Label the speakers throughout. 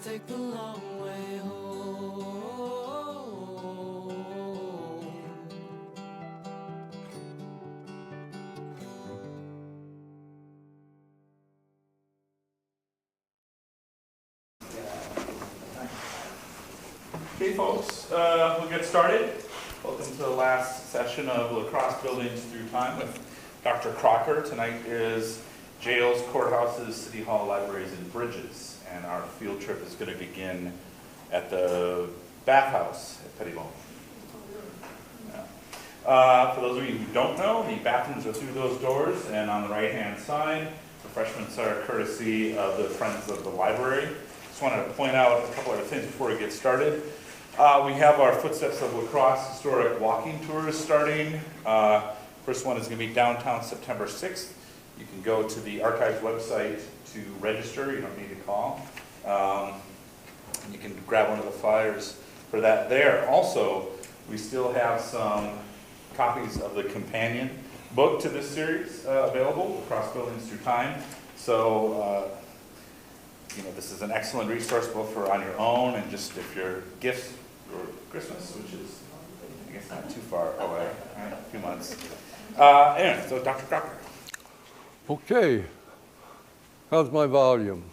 Speaker 1: take the long way home.
Speaker 2: Okay, folks, we'll get started. Welcome to the last session of La Crosse Buildings Through Time with Dr. Crocker. Tonight is jails, courthouses, city hall, libraries, and bridges. And our field trip is going to begin at the bathhouse at Pettibone. For those of you who don't know, the bathrooms are through those doors, and on the right-hand side, refreshments are courtesy of the Friends of the Library. Just want to point out a couple other things before we get started. We have our Footsteps of La Crosse historic walking tours starting. First one is going to be downtown September 6th. You can go to the Archives website to register. You don't need to call. You can grab one of the flyers for that there. Also, we still have some copies of the companion book to this series available, Crosse Buildings Through Time. So, this is an excellent resource both for on your own and just if your gifts for Christmas, which is, I guess, not too far away, right? A few months. Anyway, so Dr. Crocker.
Speaker 3: Okay. How's my volume?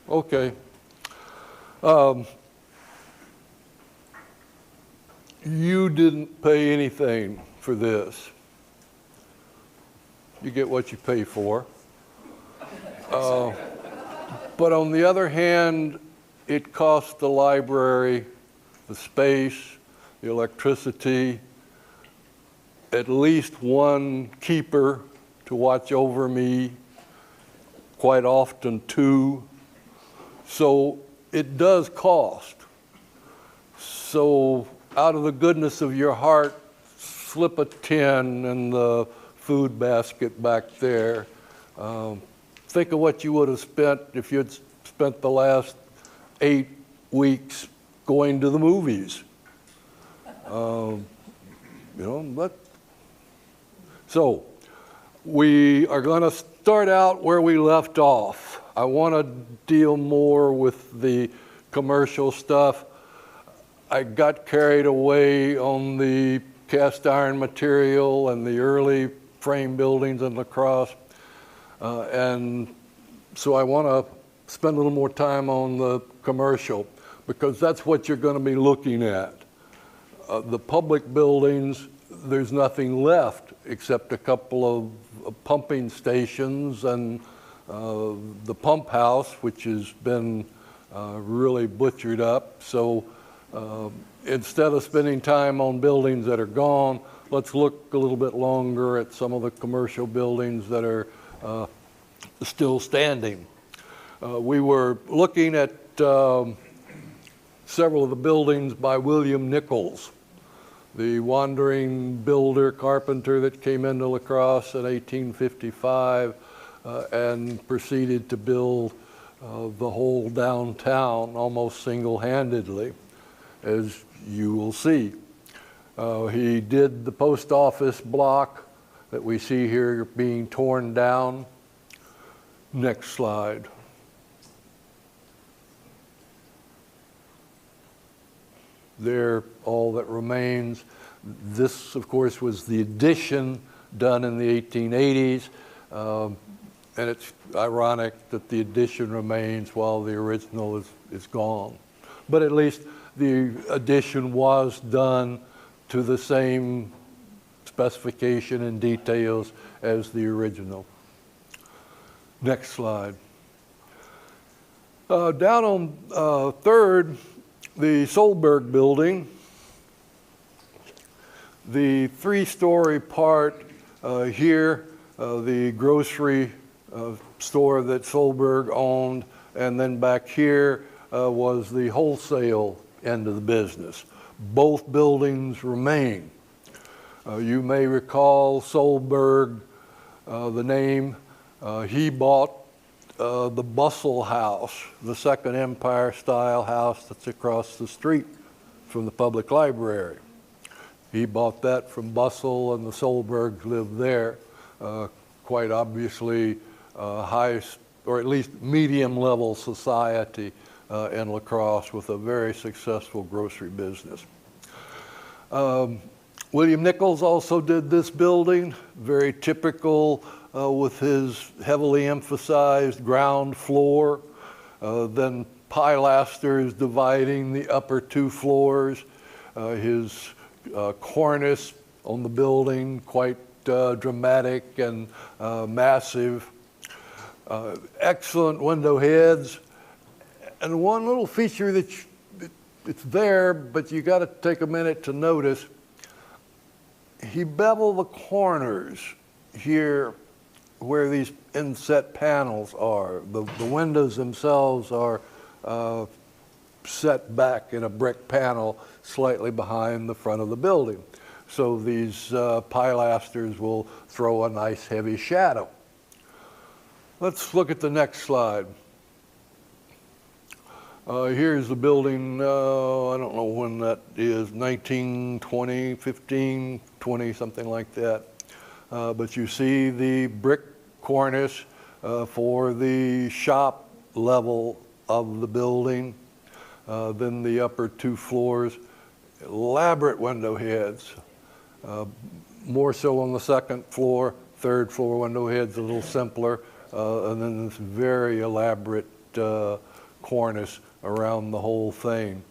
Speaker 3: Okay. You didn't pay anything for this. You get what you pay for. But on the other hand, it costs the library the space, the electricity, at least one keeper to watch over me, quite often two. So it does cost. So out of the goodness of your heart, slip a 10 in the food basket back there. Think of what you would have spent if you'd spent the last 8 weeks going to the movies. So we are going to start out where we left off. I want to deal more with the commercial stuff. I got carried away on the cast iron material and the early frame buildings in La Crosse. And so I want to spend a little more time on the commercial because that's what you're going to be looking at. The public buildings, there's nothing left except a couple of pumping stations and the pump house, which has been really butchered up. So instead of spending time on buildings that are gone, let's look a little bit longer at some of the commercial buildings that are still standing. We were looking at several of the buildings by William Nichols, the wandering builder, carpenter that came into La Crosse in 1855 and proceeded to build the whole downtown almost single-handedly, as you will see. He did the post office block that we see here being torn down. Next slide. There, all that remains. This, of course, was the addition done in the 1880s, and it's ironic that the addition remains while the original is gone. But at least the addition was done to the same specification and details as the original. Next slide. Down on 3rd, the Solberg building, the 3-story part here, the grocery store that Solberg owned, and then back here was the wholesale end of the business. Both buildings remain. You may recall Solberg, the name. He bought the Bustle House, the Second Empire style house that's across the street from the public library. He bought that from Bustle, and the Solbergs lived there. Quite obviously, high or at least medium-level society in La Crosse with a very successful grocery business. William Nichols also did this building, very typical with his heavily emphasized ground floor, then pilasters dividing the upper 2 floors, his cornice on the building, quite dramatic and massive. Excellent window heads, and one little feature it's there, but you got to take a minute to notice. He beveled the corners here where these inset panels are. The windows themselves are set back in a brick panel slightly behind the front of the building. So these pilasters will throw a nice heavy shadow. Let's look at the next slide. Here's the building, I don't know when that is, 1920, 15, 20, something like that. But you see the brick cornice for the shop level of the building. Then the upper 2 floors, elaborate window heads. More so on the 2nd floor, 3rd floor window heads a little simpler. And then this very elaborate cornice around the whole thing.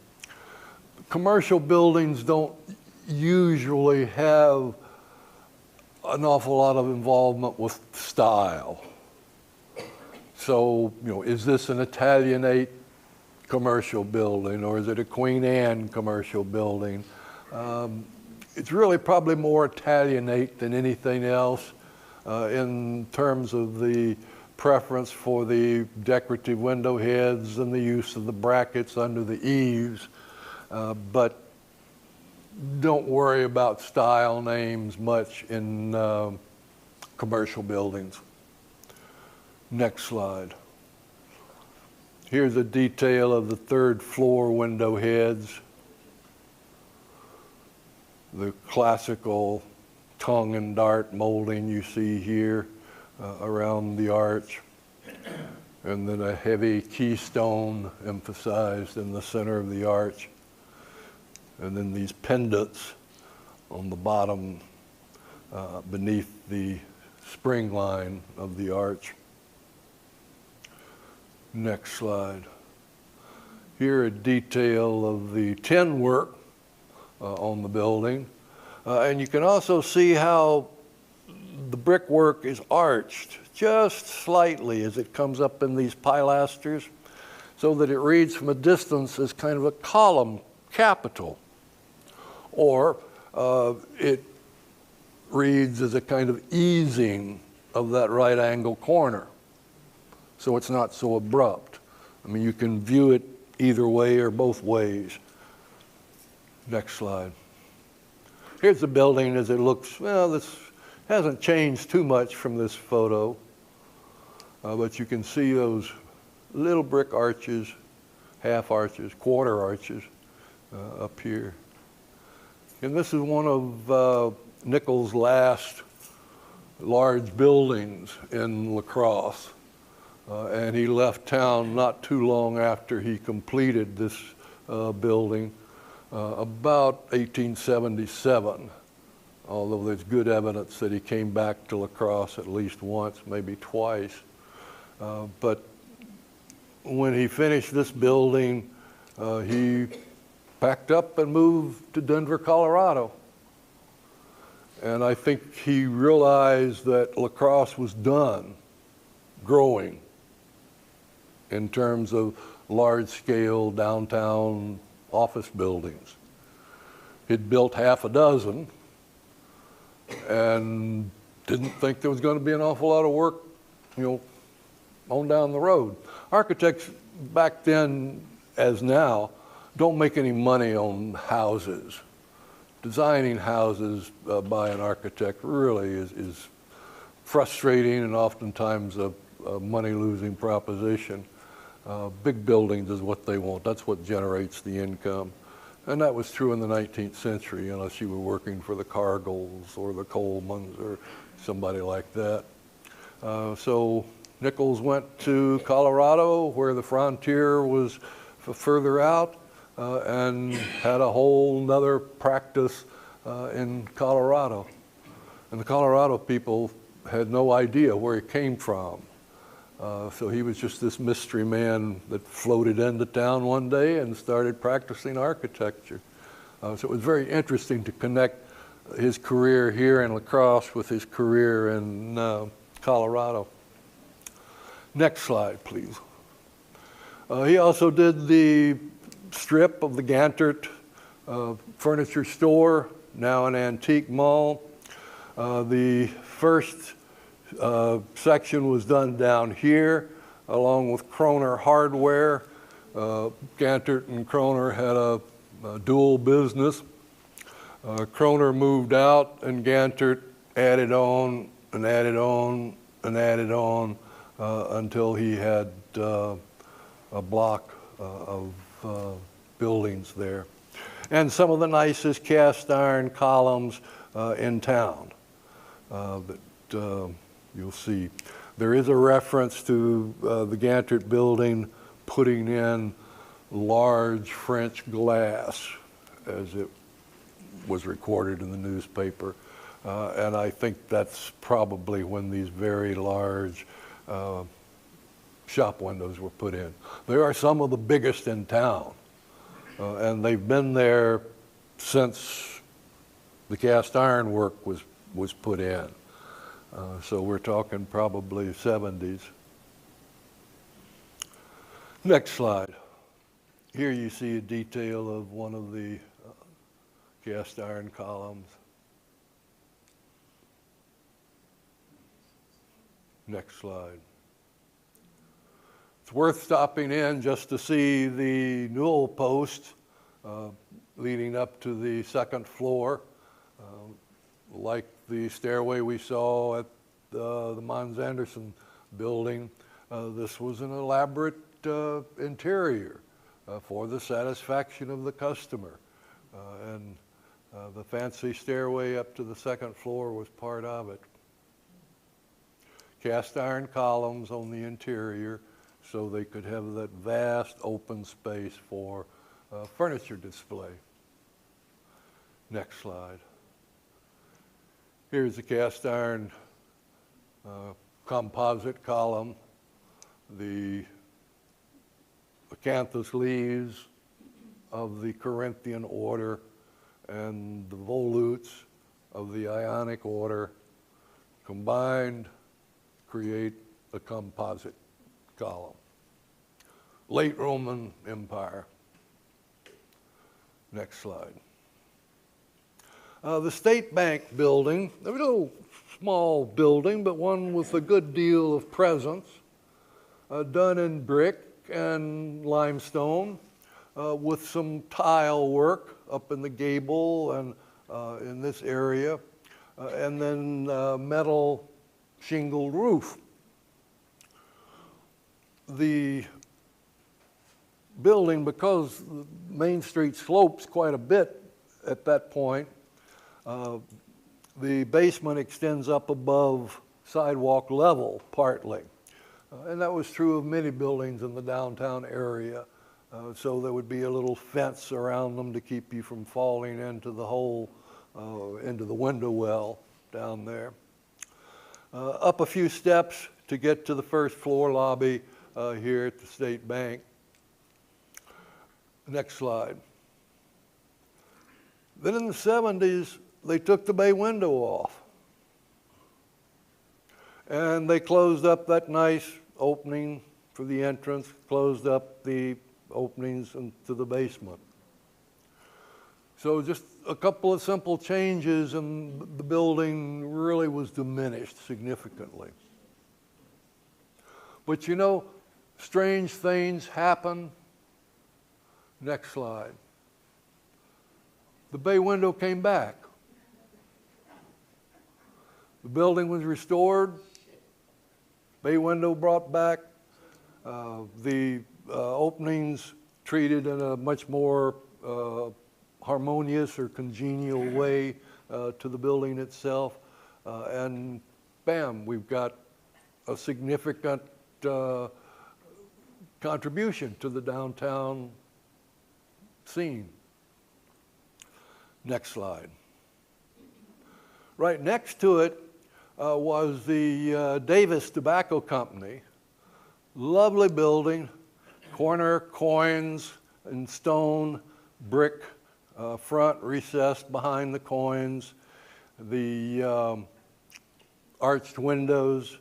Speaker 3: Commercial buildings don't usually have an awful lot of involvement with style. So, is this an Italianate commercial building, or is it a Queen Anne commercial building? It's really probably more Italianate than anything else in terms of the preference for the decorative window heads and the use of the brackets under the eaves, but don't worry about style names much in commercial buildings. Next slide. Here's a detail of the 3rd floor window heads. The classical tongue and dart molding you see here around the arch, and then a heavy keystone emphasized in the center of the arch, and then these pendants on the bottom beneath the spring line of the arch. Next slide. Here a detail of the tin work on the building, and you can also see how the brickwork is arched just slightly as it comes up in these pilasters, so that it reads from a distance as kind of a column capital, or it reads as a kind of easing of that right angle corner, so it's not so abrupt. I mean, you can view it either way or both ways. Next slide. Here's the building as it looks. Well, this hasn't changed too much from this photo, but you can see those little brick arches, half arches, quarter arches up here. And this is one of Nichols' last large buildings in La Crosse. And he left town not too long after he completed this building, about 1877. Although there's good evidence that he came back to La Crosse at least once, maybe twice. But when he finished this building, he packed up and moved to Denver, Colorado. And I think he realized that La Crosse was done growing in terms of large-scale downtown office buildings. He'd built half a dozen and didn't think there was going to be an awful lot of work, on down the road. Architects back then, as now, don't make any money on houses. Designing houses by an architect really is frustrating and oftentimes a money-losing proposition. Big buildings is what they want. That's what generates the income. And that was true in the 19th century, unless you were working for the Cargills or the Colemans or somebody like that. So Nichols went to Colorado, where the frontier was further out, and had a whole nother practice in Colorado. And the Colorado people had no idea where he came from. So he was just this mystery man that floated into town one day and started practicing architecture. So it was very interesting to connect his career here in La Crosse with his career in Colorado. Next slide, please. He also did the strip of the Gantert furniture store, now an antique mall. The first section was done down here, along with Kroner Hardware. Gantert and Kroner had a dual business. Kroner moved out, and Gantert added on and added on and added on until he had a block of buildings there. And some of the nicest cast iron columns in town that you'll see. There is a reference to the Gantert building putting in large French glass, as it was recorded in the newspaper. And I think that's probably when these very large shop windows were put in. They are some of the biggest in town, and they've been there since the cast iron work was put in. So we're talking probably 70s. Next slide. Here you see a detail of one of the cast iron columns. Next slide. It's worth stopping in just to see the newel post leading up to the second floor. Like the stairway we saw at the Mons Anderson building, this was an elaborate interior for the satisfaction of the customer. And the fancy stairway up to the second floor was part of it. Cast iron columns on the interior so they could have that vast open space for furniture display. Next slide. Here's the cast iron composite column, the acanthus leaves of the Corinthian order and the volutes of the Ionic order combined create a composite column. Late Roman Empire. Next slide. The State Bank building, a little small building, but one with a good deal of presence, done in brick and limestone, with some tile work up in the gable and in this area, and then metal shingled roof. The building, because Main Street slopes quite a bit at that point, the basement extends up above sidewalk level partly. And that was true of many buildings in the downtown area. So there would be a little fence around them to keep you from falling into the hole, into the window well down there. Up a few steps to get to the first floor lobby here at the State Bank. Next slide. Then in the 70s, they took the bay window off. And they closed up that nice opening for the entrance, closed up the openings into the basement. So just a couple of simple changes and the building really was diminished significantly. But you know, strange things happen. Next slide. The bay window came back. The building was restored, bay window brought back, the openings treated in a much more harmonious or congenial way to the building itself, and bam, we've got a significant contribution to the downtown scene. Next slide. Right next to it was the Davis Tobacco Company. Lovely building, corner coins and stone, brick, front recessed behind the coins, the arched windows.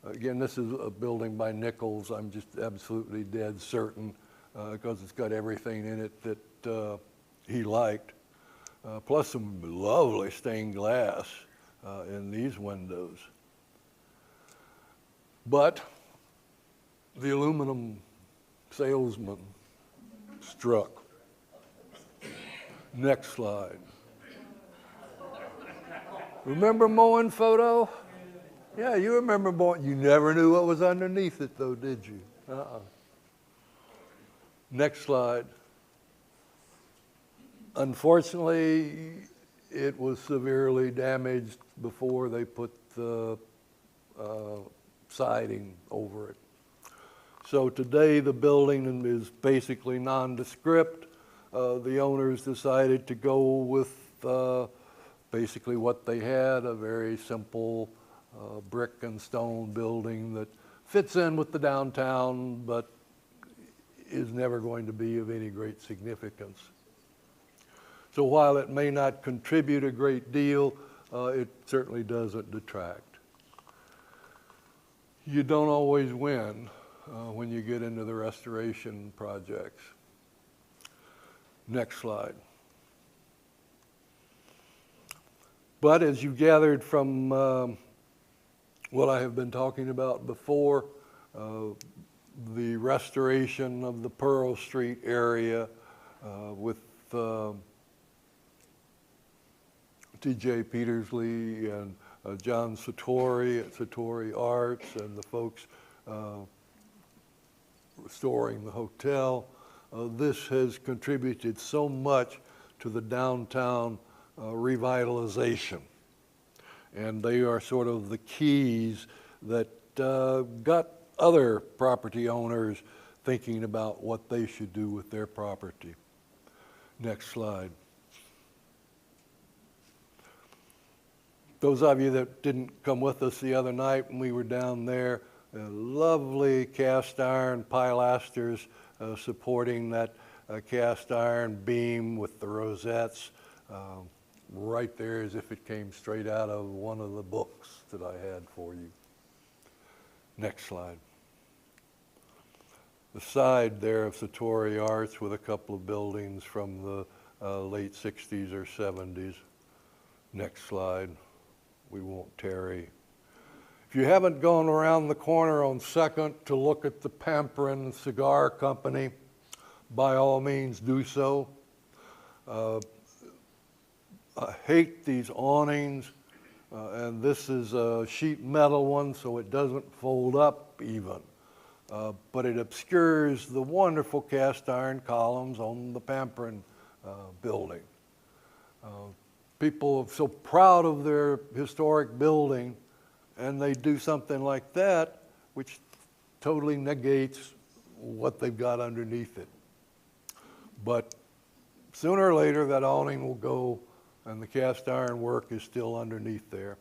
Speaker 3: Again, this is a building by Nichols. I'm just absolutely dead certain because it's got everything in it that he liked. Plus some lovely stained glass in these windows. But the aluminum salesman struck. Next slide. Remember mowing photo? Yeah, you remember mowing. You never knew what was underneath it though, did you? Next slide. Unfortunately, it was severely damaged before they put the siding over it. So today the building is basically nondescript. The owners decided to go with basically what they had, a very simple brick and stone building that fits in with the downtown but is never going to be of any great significance. So while it may not contribute a great deal, it certainly doesn't detract. You don't always win when you get into the restoration projects. Next slide. But as you gathered from what I have been talking about before, the restoration of the Pearl Street area with T.J. Petersley and John Sartori at Sartori Arts and the folks restoring the hotel. This has contributed so much to the downtown revitalization. And they are sort of the keys that got other property owners thinking about what they should do with their property. Next slide. Those of you that didn't come with us the other night when we were down there, lovely cast iron pilasters supporting that cast iron beam with the rosettes right there as if it came straight out of one of the books that I had for you. Next slide. The side there of Sartori Arts with a couple of buildings from the late 60s or 70s. Next slide. We won't tarry. If you haven't gone around the corner on 2nd to look at the Pamperin Cigar Company, by all means do so. I hate these awnings, and this is a sheet metal one, so it doesn't fold up even. But it obscures the wonderful cast iron columns on the Pamperin building. People are so proud of their historic building, and they do something like that, which totally negates what they've got underneath it. But sooner or later, that awning will go, and the cast iron work is still underneath there.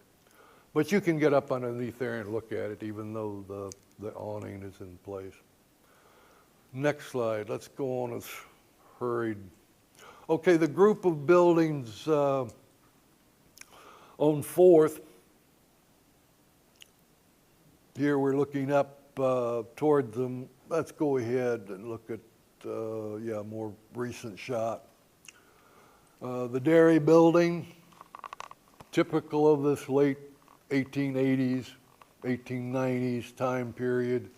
Speaker 3: But you can get up underneath there and look at it, even though the awning is in place. Next slide. Let's go on as hurried. Okay, the group of buildings on 4th. Here we're looking up toward them. Let's go ahead and look at a more recent shot. The dairy building, typical of this late 1880s, 1890s time period,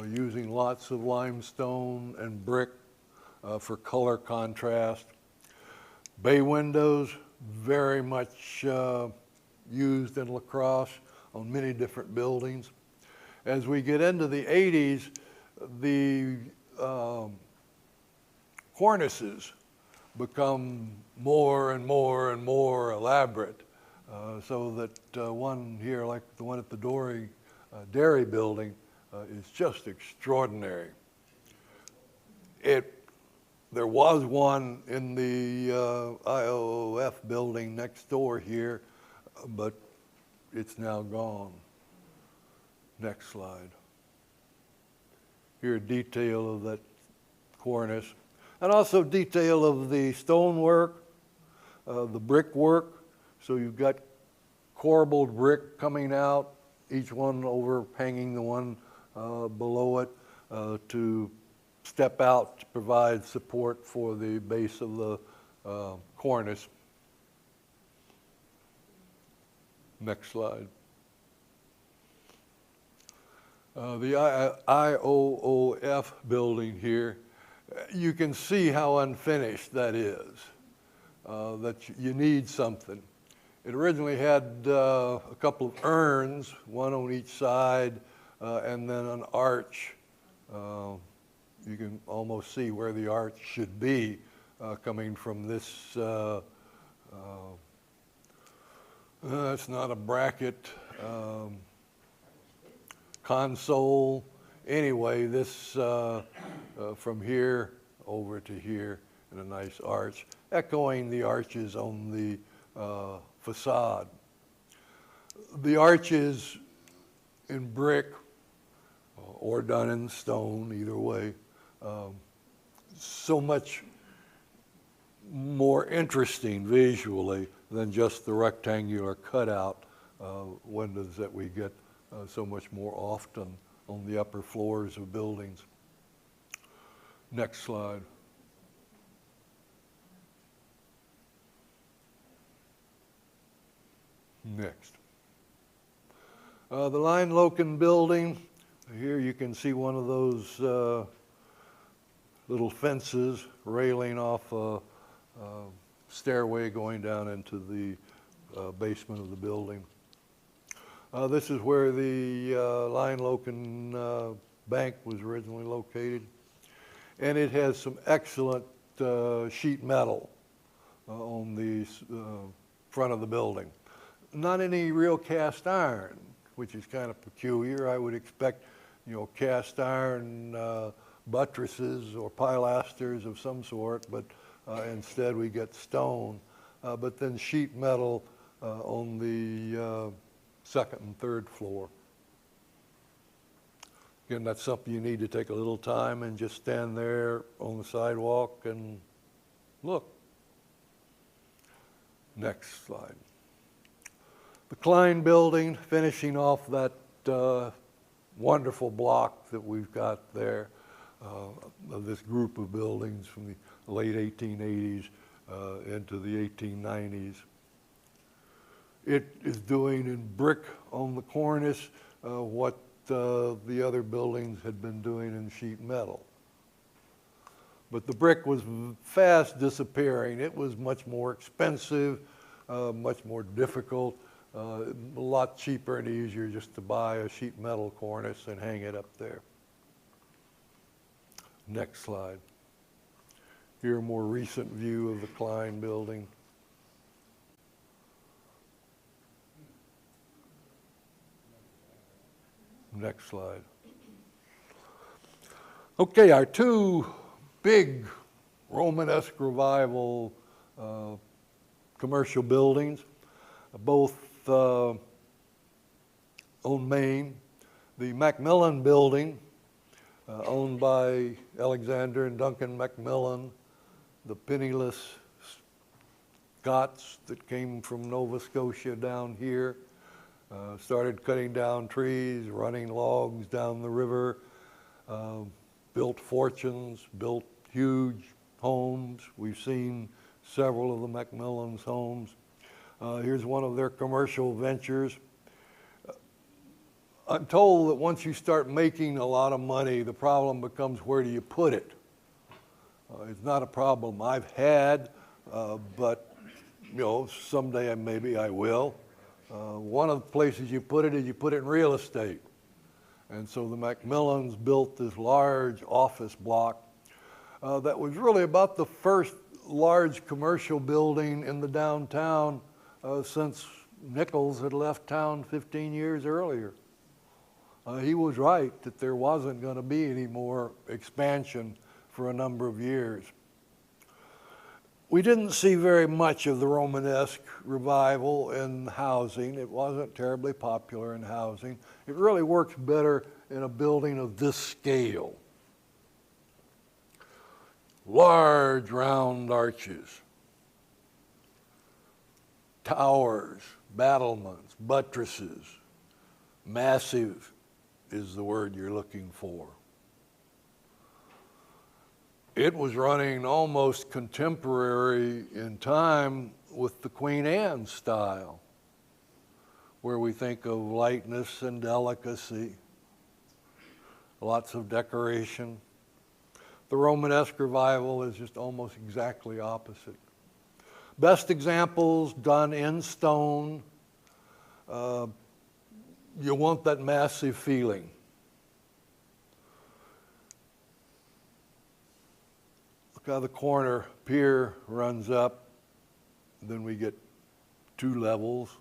Speaker 3: using lots of limestone and brick for color contrast. Bay windows, very much used in La Crosse on many different buildings. As we get into the 80s, the cornices become more and more and more elaborate, so that one here, like the one at the Dory dairy building is just extraordinary. There was one in the IOOF building next door here, but it's now gone. Next slide. Here a detail of that cornice, and also detail of the stonework, the brickwork. So you've got corbelled brick coming out, each one overhanging the one below it to step out to provide support for the base of the cornice. Next slide. The IOOF building here, you can see how unfinished that is, that you need something. It originally had a couple of urns, one on each side, and then an arch. You can almost see where the arch should be coming from this. It's not a bracket. Console. Anyway, this from here over to here in a nice arch, echoing the arches on the facade. The arches in brick or done in stone, either way, so much more interesting visually than just the rectangular cutout windows that we get so much more often on the upper floors of buildings. Next slide. Next. The Line-Loken building. Here you can see one of those little fences railing off a stairway going down into the basement of the building. This is where the Line-Loken bank was originally located. And it has some excellent sheet metal on the front of the building. Not any real cast iron, which is kind of peculiar. I would expect, cast iron buttresses or pilasters of some sort, but instead we get stone. But then sheet metal on the second and third floor. Again, that's something you need to take a little time and just stand there on the sidewalk and look. Next slide. The Klein building, finishing off that wonderful block that we've got there of this group of buildings from the late 1880s into the 1890s. It is doing in brick on the cornice what the other buildings had been doing in sheet metal. But the brick was fast disappearing. It was much more expensive, much more difficult, a lot cheaper and easier just to buy a sheet metal cornice and hang it up there. Next slide. Here a more recent view of the Klein building. Next slide. Okay, our two big Romanesque revival commercial buildings, both on Main. The Macmillan building, owned by Alexander and Duncan Macmillan, the penniless Scots that came from Nova Scotia down here. Started cutting down trees, running logs down the river, built fortunes, built huge homes. We've seen several of the Macmillans' homes. Here's one of their commercial ventures. I'm told that once you start making a lot of money, the problem becomes where do you put it? It's not a problem I've had, but someday maybe I will. One of the places you put it is you put it in real estate. And so the Macmillans built this large office block that was really about the first large commercial building in the downtown since Nichols had left town 15 years earlier. he was right that there wasn't going to be any more expansion for a number of years. We didn't see very much of the Romanesque revival in housing. It wasn't terribly popular in housing. It really works better in a building of this scale. Large round arches, towers, battlements, buttresses. Massive is the word you're looking for. It was running almost contemporary in time with the Queen Anne style, where we think of lightness and delicacy, lots of decoration. The Romanesque revival is just almost exactly opposite. Best examples done in stone. You want that massive feeling. Look how the corner pier runs up. Then we get 2 levels.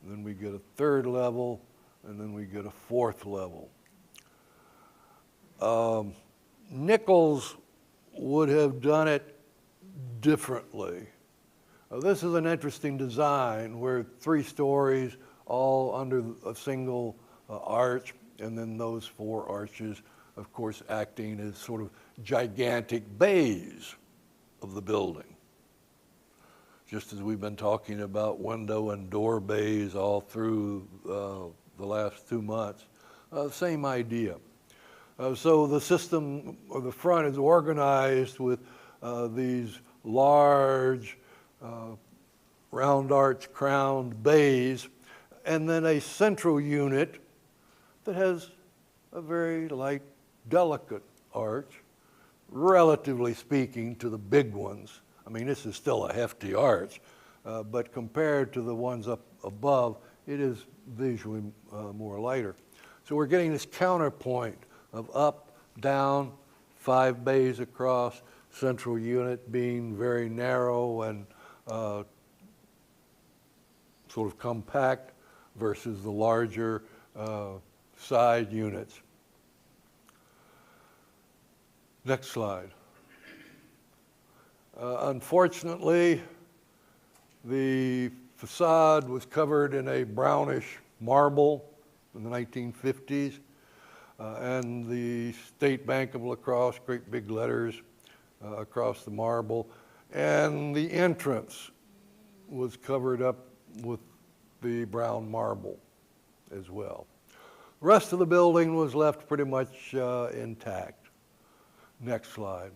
Speaker 3: Then we get a 3rd level. And then we get a 4th level. Nichols would have done it differently. This is an interesting design where 3 stories all under a single arch, and then those 4 arches, of course, acting as sort of gigantic bays of the building. Just as we've been talking about window and door bays all through the last 2 months, same idea. So the system, or the front, is organized with these large round arch crowned bays, and then a central unit that has a very light, delicate arch, relatively speaking to the big ones. I mean, this is still a hefty arch, but compared to the ones up above, it is visually more lighter. So we're getting this counterpoint of up, down, 5 bays across, central unit being very narrow and sort of compact versus the larger side units. Next slide. Unfortunately, the facade was covered in a brownish marble in the 1950s, and the State Bank of La Crosse, great big letters across the marble, and the entrance was covered up with the brown marble as well. The rest of the building was left pretty much intact. Next slide.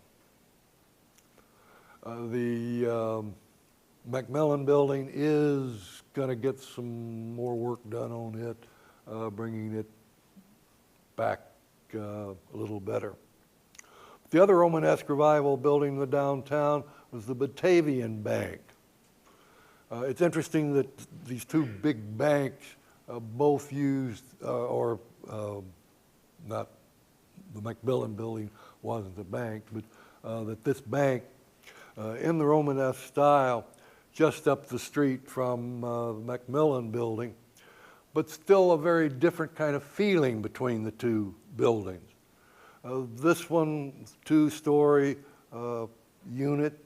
Speaker 3: The Macmillan building is going to get some more work done on it, bringing it back a little better. The other Romanesque revival building in the downtown was the Batavian Bank. It's interesting that these 2 big banks both used, not the Macmillan building wasn't a bank, but that this bank in the Romanesque style just up the street from the Macmillan building, but still a very different kind of feeling between the 2 buildings. This one, 2-story unit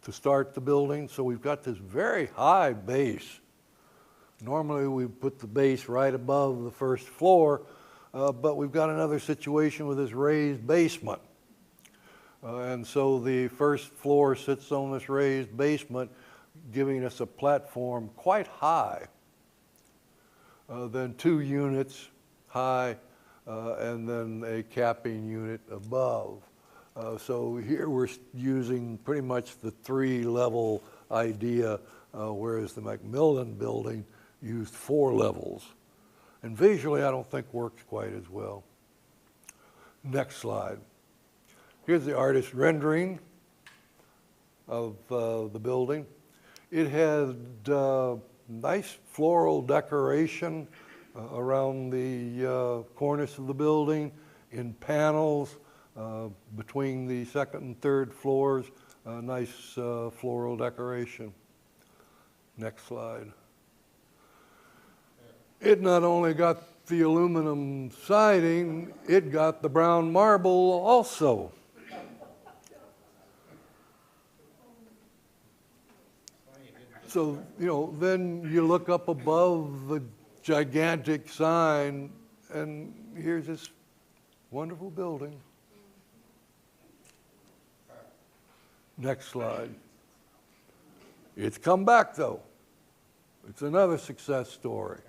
Speaker 3: to start the building, so we've got this very high base. Normally we put the base right above the first floor, but we've got another situation with this raised basement. And so the first floor sits on this raised basement, giving us a platform quite high. Then 2 units high, and then a capping unit above. So here we're using pretty much the 3-level idea, whereas the Macmillan building used 4 levels. And visually, I don't think works quite as well. Next slide. Here's the artist's rendering of the building. It had nice floral decoration around the cornice of the building, in panels between the 2nd and 3rd floors, nice floral decoration. Next slide. It not only got the aluminum siding, it got the brown marble also. So, then you look up above the gigantic sign, and here's this wonderful building. Next slide. It's come back, though. It's another success story.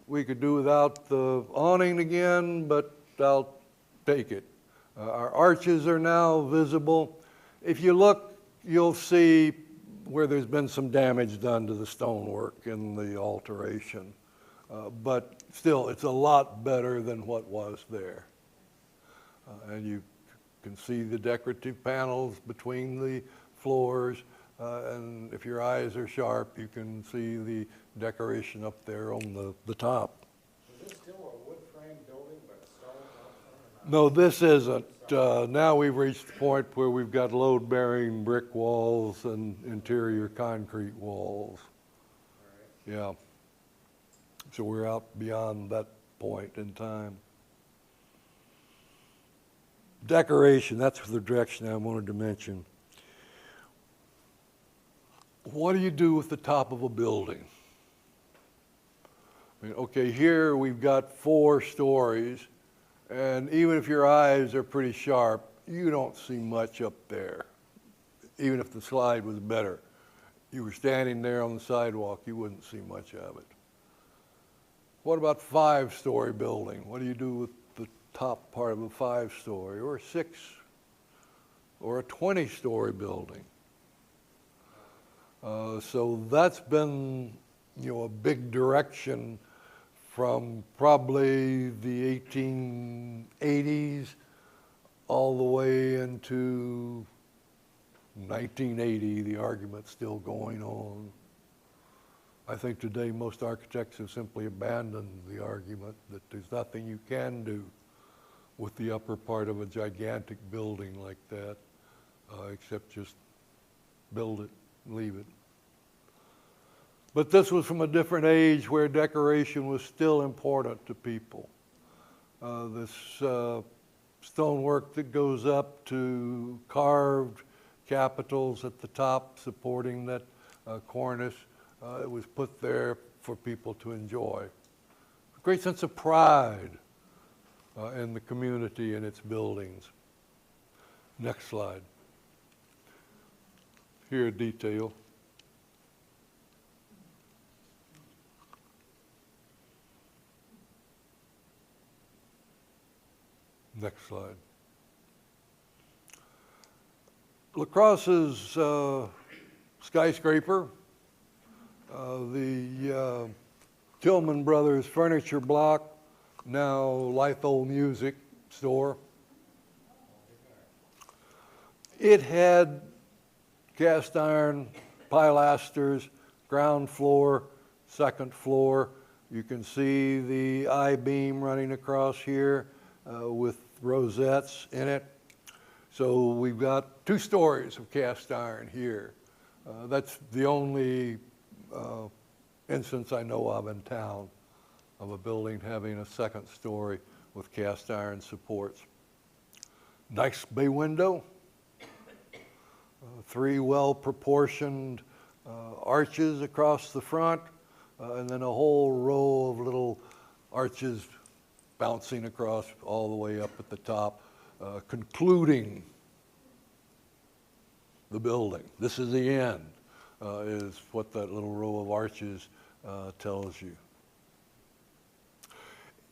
Speaker 3: We could do without the awning again, but I'll take it. Our arches are now visible. If you look, you'll see where there's been some damage done to the stonework in the alteration. But still, it's a lot better than what was there. And you can see the decorative panels between the floors. And if your eyes are sharp, you can see the decoration up there on the top.
Speaker 4: Is this still a wood frame building, but stone outside?
Speaker 3: No, this isn't. Now we've reached the point where we've got load-bearing brick walls and interior concrete walls. Yeah. So we're out beyond that point in time. Decoration, that's the direction I wanted to mention. What do you do with the top of a building? I mean, okay, here we've got 4 stories, and even if your eyes are pretty sharp, you don't see much up there. Even if the slide was better, you were standing there on the sidewalk, you wouldn't see much of it. What about 5-story building? What do you do with the top part of a 5-story, or a 6, or a 20-story building? So that's been, a big direction from probably the 1880s all the way into 1980. The argument's still going on. I think today most architects have simply abandoned the argument that there's nothing you can do with the upper part of a gigantic building like that, except just build it and leave it. But this was from a different age where decoration was still important to people. This stonework that goes up to carved capitals at the top supporting that cornice, it was put there for people to enjoy. A great sense of pride in the community and its buildings. Next slide. Here, detail. Next slide. Crosse's skyscraper, the Tillman Brothers Furniture Block, now Litho Music Store. It had cast iron pilasters, ground floor, second floor. You can see the I-beam running across here with rosettes in it. So we've got 2 stories of cast iron here. That's the only instance I know of in town of a building having a second story with cast iron supports. Nice bay window, 3 well-proportioned arches across the front, and then a whole row of little arches bouncing across all the way up at the top, concluding the building. This is the end, is what that little row of arches tells you.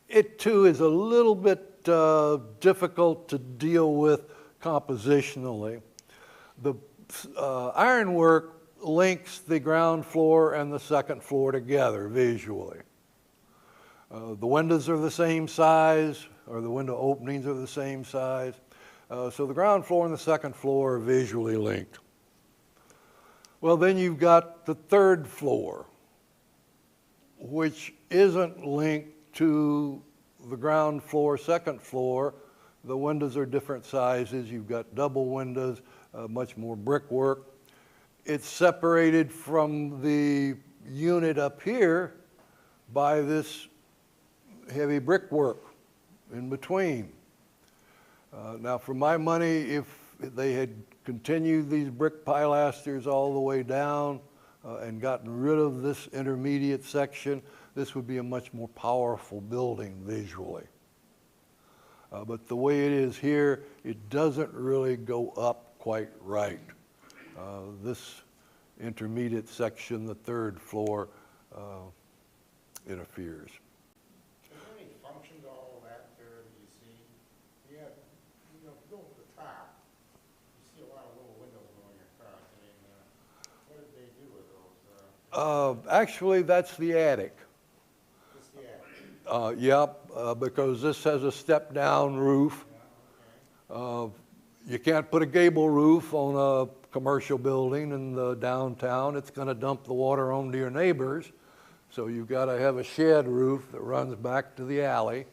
Speaker 3: It too is a little bit difficult to deal with compositionally. The ironwork links the ground floor and the second floor together visually. The windows are the same size, or the window openings are the same size. So the ground floor and the second floor are visually linked. Well, then you've got the third floor, which isn't linked to the ground floor, second floor. The windows are different sizes. You've got double windows, much more brickwork. It's separated from the unit up here by this heavy brickwork in between. Now, for my money, if they had continued these brick pilasters all the way down and gotten rid of this intermediate section, this would be a much more powerful building visually. But the way it is here, it doesn't really go up quite right. This intermediate section, the third floor, interferes.
Speaker 4: Is there any function to all of that there that you see? You have, you know, if you go to the top, you see a lot of little windows going across. I mean, what did they do with those?
Speaker 3: Actually, that's the attic.
Speaker 4: Just the attic?
Speaker 3: Yep, because this has a step-down roof.
Speaker 4: Yeah, okay.
Speaker 3: You can't put a gable roof on a commercial building in the downtown. It's going to dump the water onto your neighbors. So you've got to have a shed roof that runs back to the alley.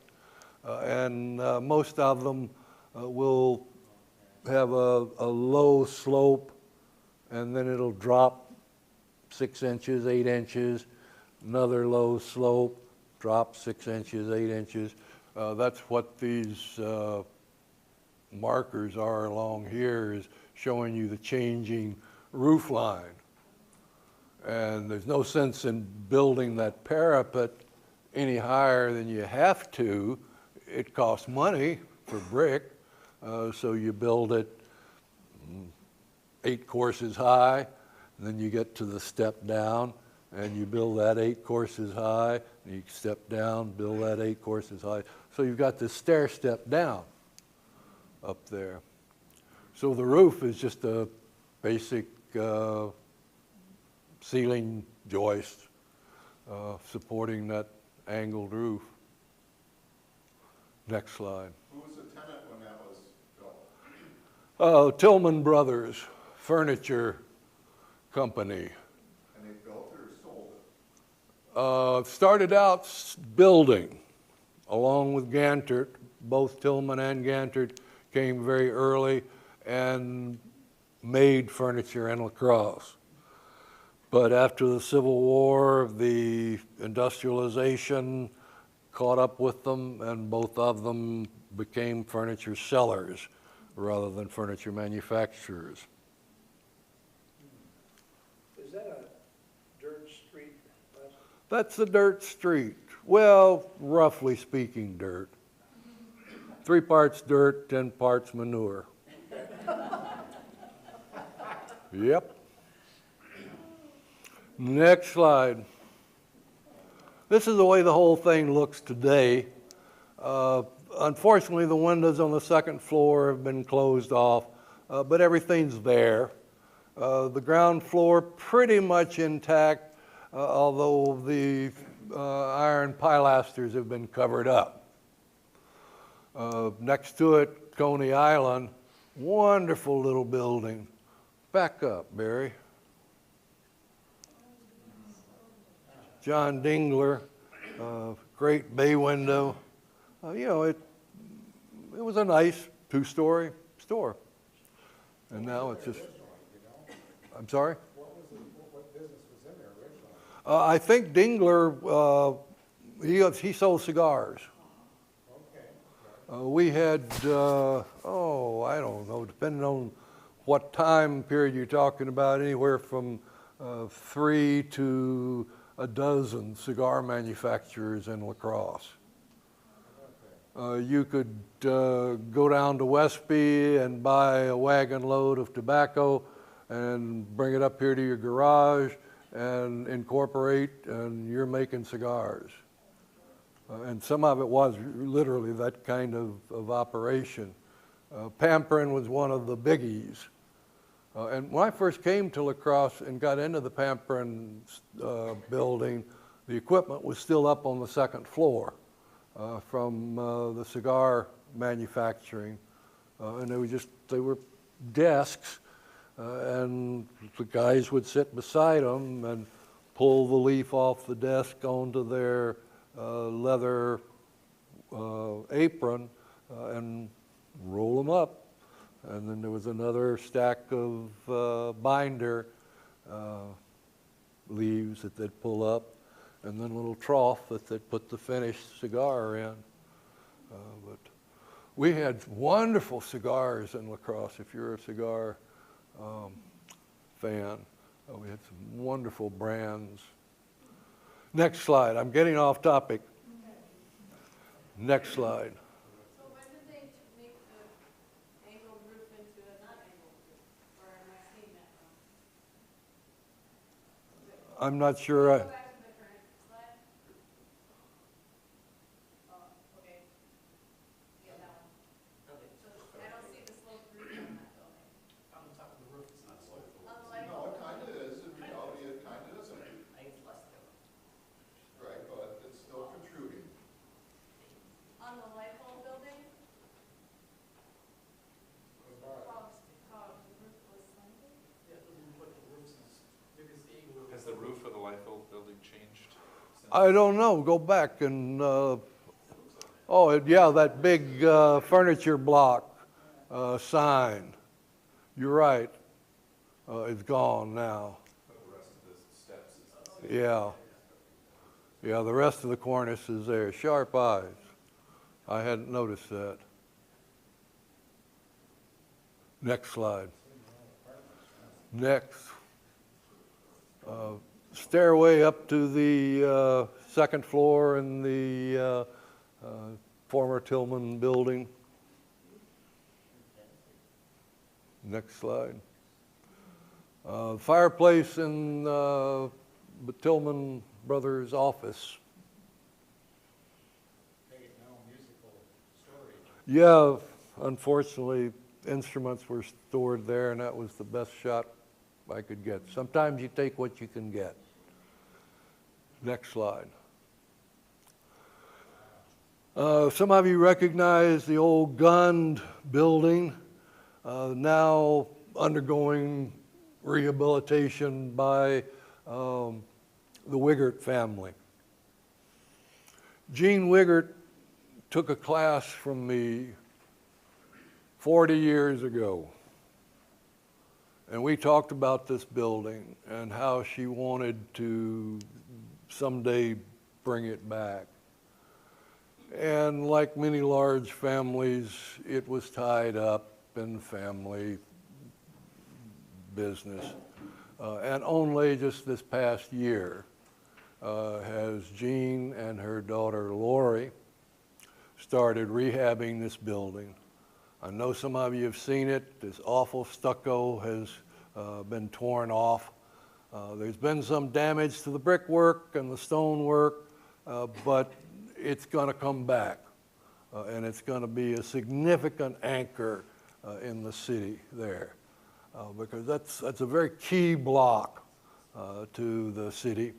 Speaker 3: And most of them will have a low slope, and then it'll drop 6 inches, 8 inches, another low slope, drop 6 inches, 8 inches. That's what these markers are along here, is showing you the changing roof line. And there's no sense in building that parapet any higher than you have to. It costs money for brick, so you build it 8 courses high, and then you get to the step down, and you build that 8 courses high, and you step down, build that 8 courses high. So you've got this stair step down up there. So the roof is just a basic ceiling joist supporting that angled roof. Next slide.
Speaker 4: Who was the tenant when that was built?
Speaker 3: Tillman Brothers Furniture Company.
Speaker 4: And they built it or sold it?
Speaker 3: Started out building along with Gantert. Both Tillman and Gantert came very early and made furniture in La Crosse. But after the Civil War, the industrialization caught up with them, and both of them became furniture sellers rather than furniture manufacturers.
Speaker 5: Is that a dirt street?
Speaker 3: That's a dirt street. Well, roughly speaking, dirt. 3 parts dirt, 10 parts manure. Yep. Next slide. This is the way the whole thing looks today. Unfortunately, the windows on the second floor have been closed off, but everything's there. The ground floor pretty much intact, although the iron pilasters have been covered up. Next to it, Coney Island, wonderful little building. Back up, Barry. John Dingler, great bay window. You know, it was a nice 2-story store. And now it's just, I'm sorry?
Speaker 4: What business was in there originally?
Speaker 3: I think Dingler, he sold cigars.
Speaker 4: Okay.
Speaker 3: We had, I don't know, depending on what time period you're talking about, anywhere from 3 to a dozen cigar manufacturers in La Crosse. You could go down to Westby and buy a wagon load of tobacco and bring it up here to your garage and incorporate, and you're making cigars. And some of it was literally that kind of operation. Pampering was one of the biggies. And when I first came to La Crosse and got into the Pampering building, the equipment was still up on the second floor from the cigar manufacturing. And they were desks, and the guys would sit beside them and pull the leaf off the desk onto their leather apron and roll them up. And then there was another stack of binder leaves that they'd pull up, and then a little trough that they put the finished cigar in. But we had wonderful cigars in La Crosse, if you're a cigar fan. We had some wonderful brands. Next slide. I'm getting off topic. Next slide.
Speaker 6: So when did they make the angled roof into a not angled roof? Or am I seeing that wrong?
Speaker 3: I'm not sure.
Speaker 6: Go back to the current slide. Oh, okay. Yeah, that one. So I don't see the sloped roof on that building.
Speaker 1: On the top of the roof, it's not sloped.
Speaker 6: On the light
Speaker 7: No,
Speaker 6: bulb.
Speaker 7: it kind of is, in reality, it kind of isn't,
Speaker 1: I think it's less than.
Speaker 7: right, but it's still protruding.
Speaker 6: On the light bulb building, the roof was slanted.
Speaker 1: Yeah, it doesn't look like the roof's as big as the eagle.
Speaker 2: Has the roof of the Liefeld building changed?
Speaker 3: I don't know. Go back and, yeah, that big furniture block sign. You're right. It's gone now.
Speaker 2: The rest of the steps is.
Speaker 3: Yeah. Yeah, the rest of the cornice is there. Sharp eyes. I hadn't noticed that. Next slide. Next. Stairway up to the second floor in the former Tillman building. Next slide. Fireplace in the Tillman Brothers office.
Speaker 4: Take it now, musical storage.
Speaker 3: Yeah, unfortunately, instruments were stored there, and that was the best shot I could get. Sometimes you take what you can get. Next slide. Some of you recognize the old Gund building, now undergoing rehabilitation by the Wiggert family. Gene Wiggert took a class from me 40 years ago, and we talked about this building and how she wanted to someday bring it back. And like many large families, it was tied up in family business. And only just this past year has Jean and her daughter Lori started rehabbing this building. I know some of you have seen it. This awful stucco has been torn off. There's been some damage to the brickwork and the stonework, but it's going to come back. And it's going to be a significant anchor in the city there. Because that's a very key block to the city.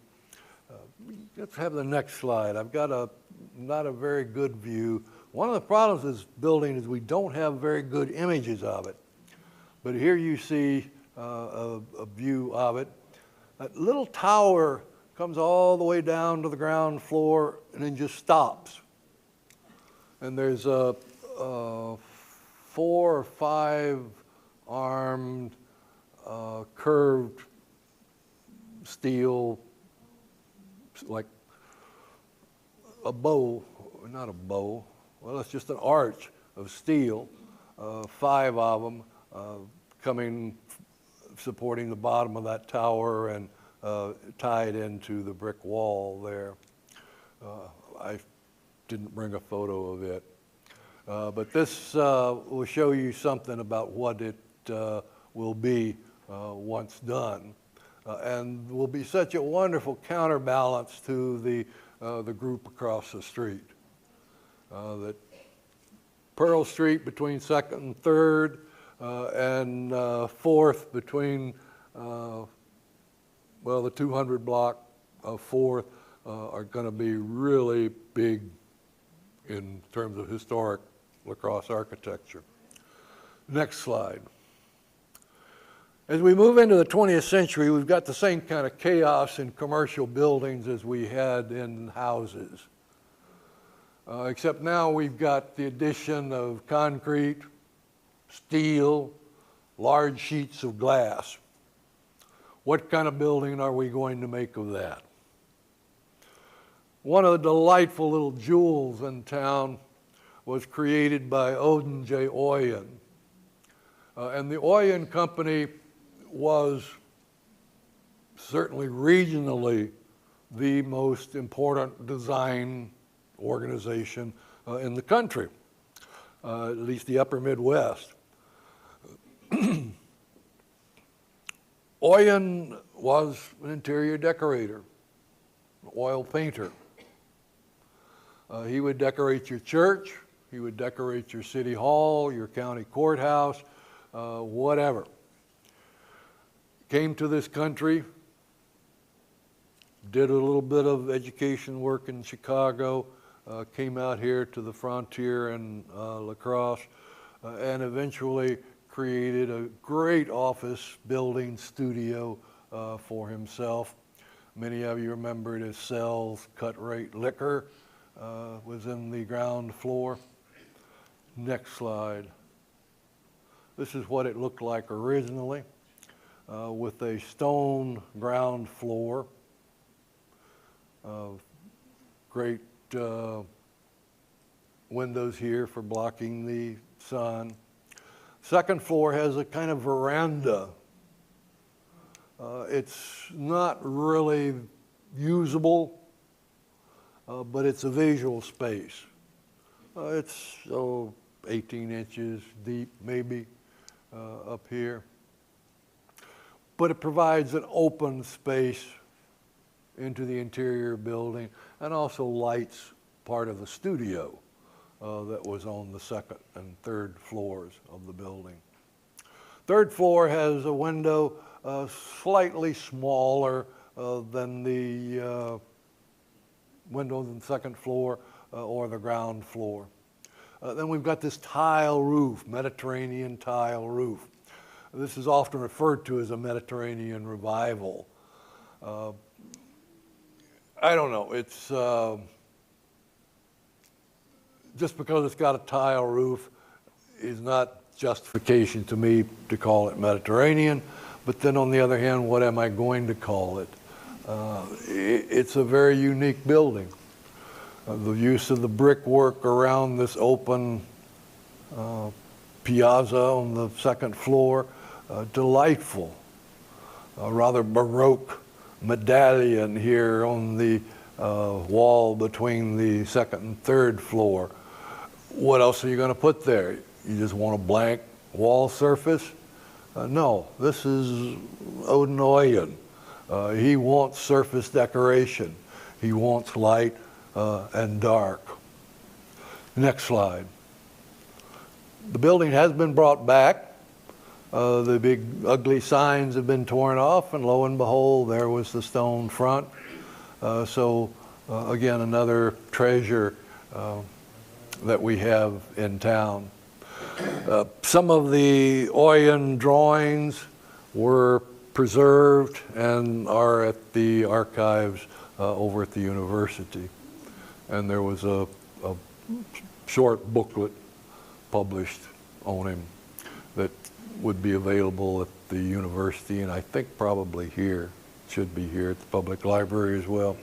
Speaker 3: Let's have the next slide. I've got not a very good view. One of the problems with this building is we don't have very good images of it. But here you see a view of it. That little tower comes all the way down to the ground floor and then just stops. And there's 4 or 5 armed, curved steel, like a bow, not a bow, well, it's just an arch of steel, 5 of them coming, supporting the bottom of that tower and tied into the brick wall there. I didn't bring a photo of it. But this will show you something about what it will be once done. And will be such a wonderful counterbalance to the group across the street. That Pearl Street between 2nd and 3rd and 4th between, well, the 200 block of 4th are going to be really big in terms of historic La Crosse architecture. Next slide. As we move into the 20th century, we've got the same kind of chaos in commercial buildings as we had in houses. Except now we've got the addition of concrete, steel, large sheets of glass. What kind of building are we going to make of that? One of the delightful little jewels in town was created by Odin J. Oyen. And the Oyen Company was certainly regionally the most important design organization in the country, at least the upper Midwest. Oyen was an interior decorator, an oil painter. He would decorate your church, he would decorate your city hall, your county courthouse, whatever. Came to this country, did a little bit of education work in Chicago, came out here to the frontier in La Crosse, and eventually created a great office building studio for himself. Many of you remember it as Sells Cut Rate Liquor, was in the ground floor. Next slide. This is what it looked like originally, with a stone ground floor. Great windows here for blocking the sun. Second floor has a kind of veranda. It's not really usable, but it's a visual space. It's 18 inches deep, maybe, up here. But it provides an open space into the interior building and also lights part of the studio that was on the second and third floors of the building. Third floor has a window slightly smaller than the windows in the second floor or the ground floor. Then we've got this tile roof, Mediterranean tile roof. This is often referred to as a Mediterranean revival. I don't know, it's just because it's got a tile roof is not justification to me to call it Mediterranean, but then on the other hand, what am I going to call it? It's a very unique building. The use of the brickwork around this open piazza on the second floor, delightful. A rather Baroque medallion here on the wall between the second and third floor. What else are you going to put there? You just want a blank wall surface? No, this is Odin Oyen. He wants surface decoration. He wants light and dark. Next slide. The building has been brought back. The big ugly signs have been torn off, and lo and behold, there was the stone front. Again, another treasure that we have in town. Some of the Oyen drawings were preserved and are at the archives over at the university. And there was a short booklet published on him that would be available at the university, and I think probably here, should be here at the public library as well.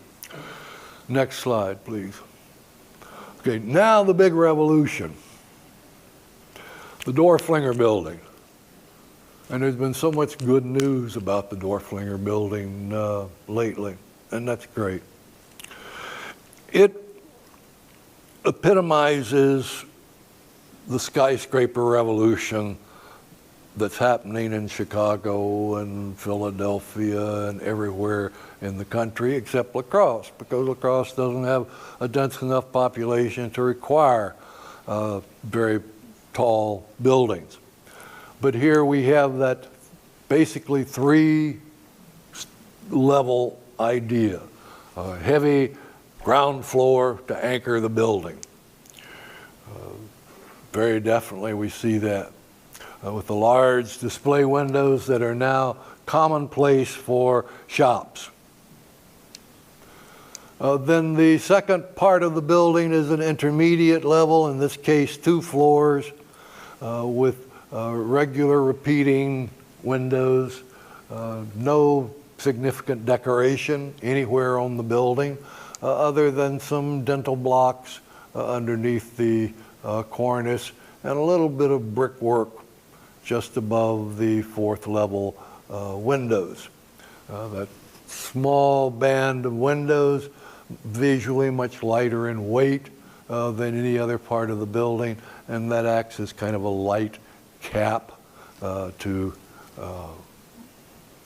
Speaker 3: Next slide, please. Okay, now the big revolution. The Dorflinger building. And there's been so much good news about the Dorflinger building lately, and that's great. It epitomizes the skyscraper revolution that's happening in Chicago and Philadelphia and everywhere in the country except La Crosse, because La Crosse doesn't have a dense enough population to require very tall buildings. But here we have that basically three-level idea, a heavy ground floor to anchor the building. Very definitely we see that. With the large display windows that are now commonplace for shops. Then the second part of the building is an intermediate level, in this case 2 floors, with regular repeating windows, no significant decoration anywhere on the building. other than some dental blocks underneath the cornice and a little bit of brickwork just above the fourth level windows. That small band of windows, visually much lighter in weight than any other part of the building, and that acts as kind of a light cap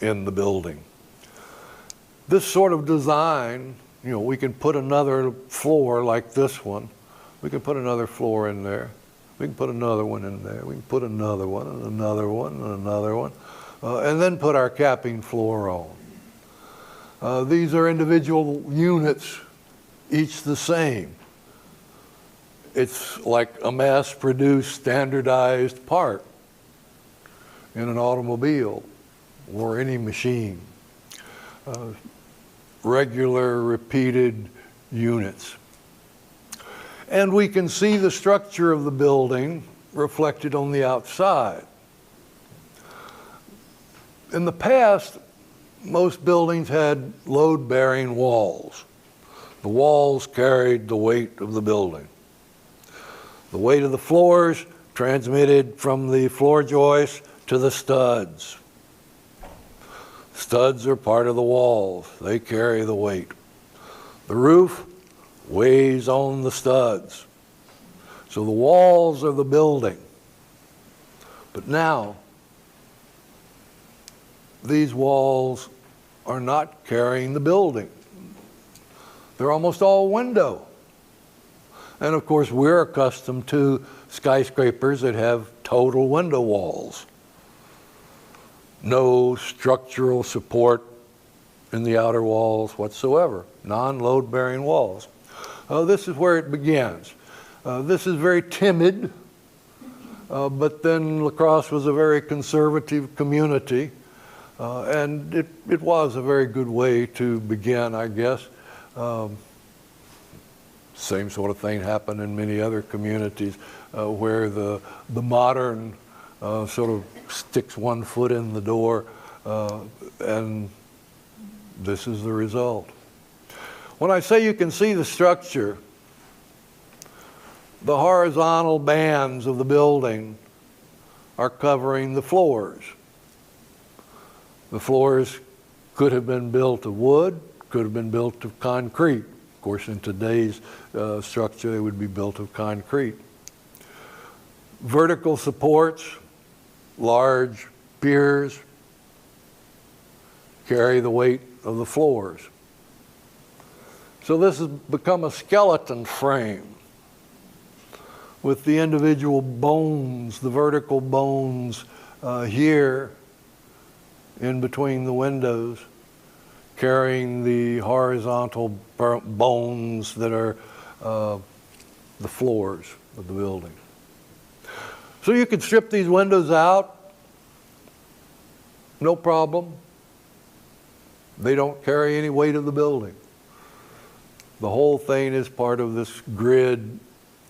Speaker 3: in the building. This sort of design, you know, we can put another floor like this one. We can put another floor in there. We can put another one in there. We can put another one and another one and another one, and then put our capping floor on. These are individual units, each the same. It's like a mass-produced, standardized part in an automobile or any machine. Regular, repeated units. And we can see the structure of the building reflected on the outside. In the past, most buildings had load-bearing walls. The walls carried the weight of the building. The weight of the floors transmitted from the floor joists to the studs. Studs are part of the walls. They carry the weight. The roof weighs on the studs. So the walls are the building. But now, these walls are not carrying the building. They're almost all window. And of course, we're accustomed to skyscrapers that have total window walls. No structural support in the outer walls whatsoever. Non-load bearing walls. This is where it begins. This is very timid, but then La Crosse was a very conservative community, and it was a very good way to begin, I guess. Same sort of thing happened in many other communities where the modern sort of sticks one foot in the door, and this is the result. When I say you can see the structure, the horizontal bands of the building are covering the floors. The floors could have been built of wood, could have been built of concrete. Of course, in today's structure, they would be built of concrete. Vertical supports, large piers, carry the weight of the floors. So this has become a skeleton frame with the individual bones, the vertical bones here in between the windows, carrying the horizontal bones that are the floors of the building. So you could strip these windows out, no problem. They don't carry any weight of the building. The whole thing is part of this grid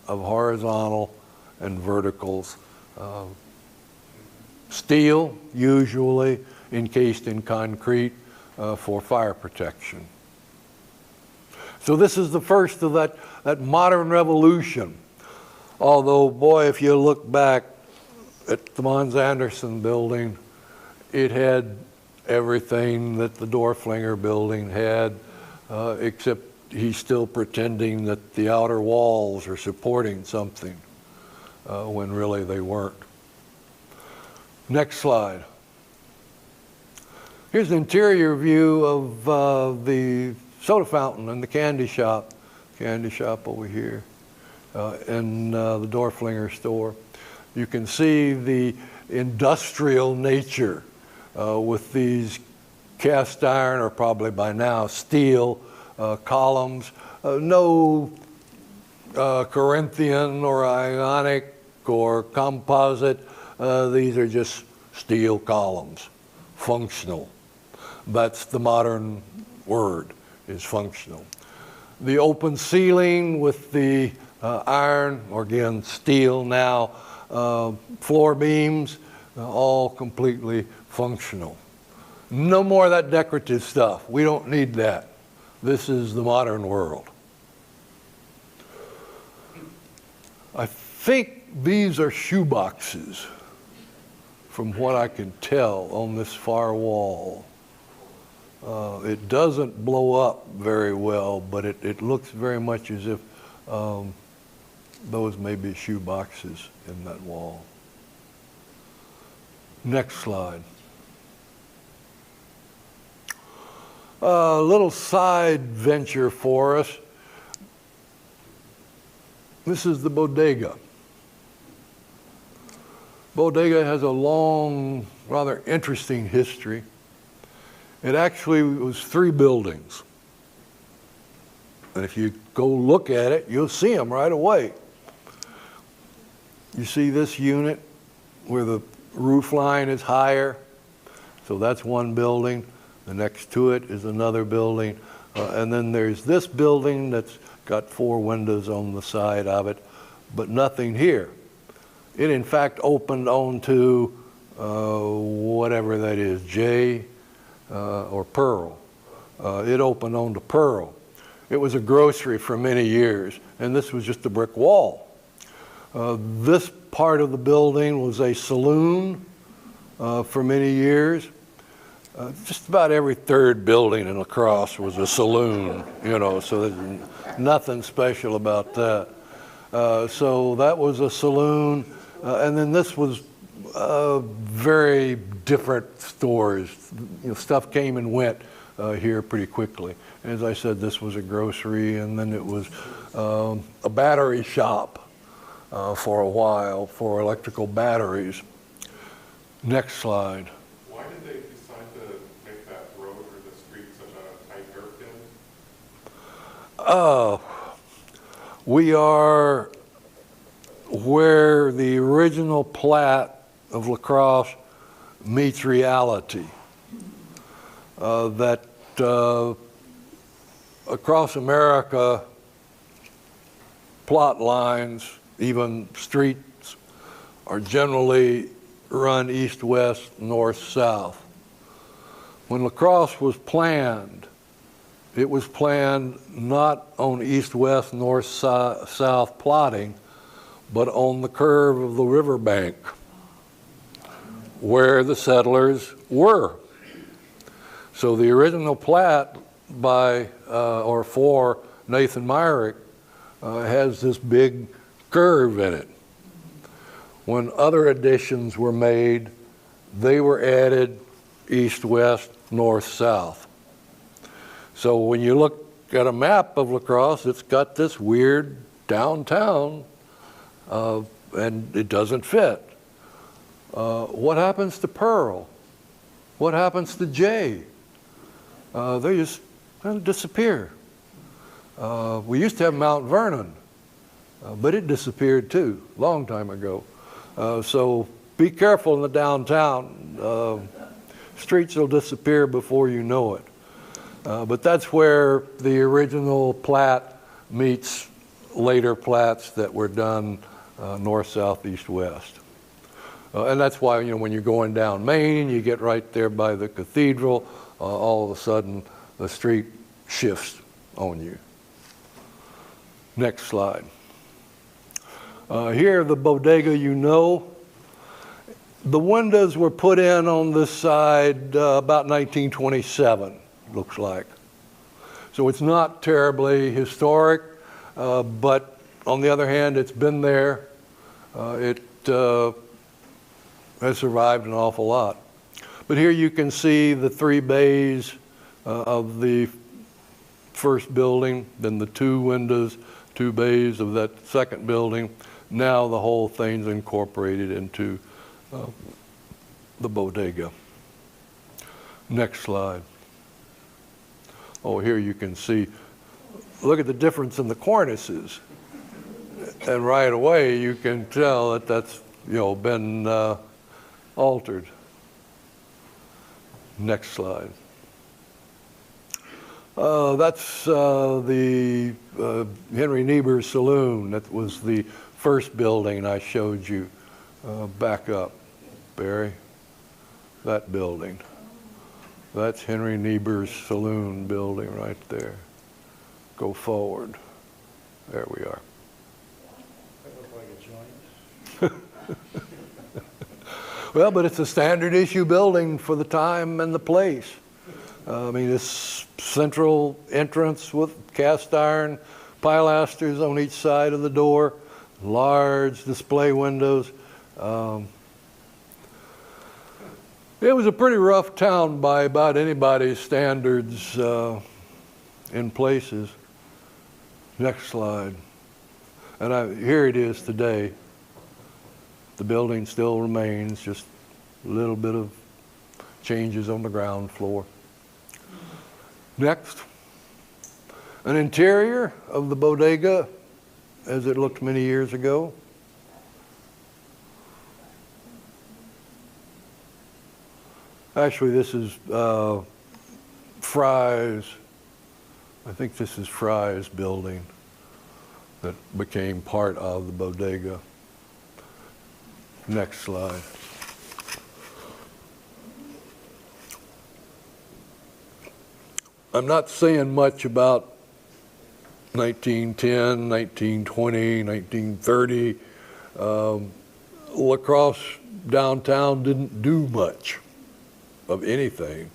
Speaker 3: of horizontal and verticals. Steel, usually encased in concrete for fire protection. So this is the first of that modern revolution. Although, boy, if you look back at the Mons Anderson building, it had everything that the Dorflinger building had, except he's still pretending that the outer walls are supporting something when really they weren't. Next slide. Here's an interior view of the soda fountain and the candy shop over here in the Dorflinger store. You can see the industrial nature with these cast iron, or probably by now steel, columns. No Corinthian or ionic or composite. These are just steel columns, functional. That's the modern word, is functional. The open ceiling with the iron, or again steel now, floor beams, all completely functional. No more of that decorative stuff. We don't need that. This is the modern world. I think these are shoeboxes, from what I can tell on this far wall. It doesn't blow up very well, but it looks very much as if those may be shoeboxes in that wall. Next slide. A little side venture for us. This is the bodega. Bodega has a long, rather interesting history. It actually was 3 buildings. And if you go look at it, you'll see them right away. You see this unit where the roof line is higher. So that's one building. The next to it is another building. And then there's this building that's got 4 windows on the side of it, but nothing here. It in fact opened onto whatever that is, J or Pearl. It opened onto Pearl. It was a grocery for many years, and this was just a brick wall. This part of the building was a saloon for many years. Just about every 3rd building in La Crosse was a saloon, you know, so there's nothing special about that. So that was a saloon, and then this was very different stores. You know, stuff came and went here pretty quickly. As I said, this was a grocery, and then it was a battery shop for a while for electrical batteries. Next slide.
Speaker 8: Why did they decide to make that road or the street such a tight hairpin?
Speaker 3: We are where the original plat of La Crosse meets reality. That across America, plot lines, even streets, are generally run east-west, north-south. When La Crosse was planned, it was planned not on east-west, north-south plotting, but on the curve of the riverbank, where the settlers were. So the original plat by or for Nathan Myrick has this big curve in it. When other additions were made, they were added east-west, north-south. So when you look at a map of La Crosse, it's got this weird downtown, and it doesn't fit. What happens to Pearl? What happens to J? They just kind of disappear. We used to have Mount Vernon, but it disappeared too, a long time ago. So be careful in the downtown. Streets will disappear before you know it. But that's where the original plat meets later plats that were done north, south, east, west. And that's why, you know, when you're going down Main, you get right there by the cathedral, all of a sudden the street shifts on you. Next slide. Here, the bodega, you know. The windows were put in on this side about 1927, looks like. So it's not terribly historic, but on the other hand, it's been there. It has survived an awful lot. But here you can see the 3 bays of the first building, then the 2 windows, 2 bays of that second building. Now the whole thing's incorporated into the bodega. Next slide. Oh, here you can see, look at the difference in the cornices. And right away you can tell that that's, you know, been altered. Next slide. That's the Henry Niebuhr Saloon. That was the first building I showed you. Back up, Barry. That building. That's Henry Niebuhr's saloon building right there. go forward. There we are.
Speaker 5: That looked like a joint.
Speaker 3: Well, but it's a standard issue building for the time and the place. I mean, this central entrance with cast iron pilasters on each side of the door, large display windows. It was a pretty rough town by about anybody's standards in places. Next slide. And here it is today. The building still remains, just a little bit of changes on the ground floor. Next. An interior of the bodega as it looked many years ago. Actually, this is Fry's. I think this is Fry's building that became part of the bodega. Next slide. I'm not saying much about 1910, 1920, 1930. La Crosse downtown didn't do much of anything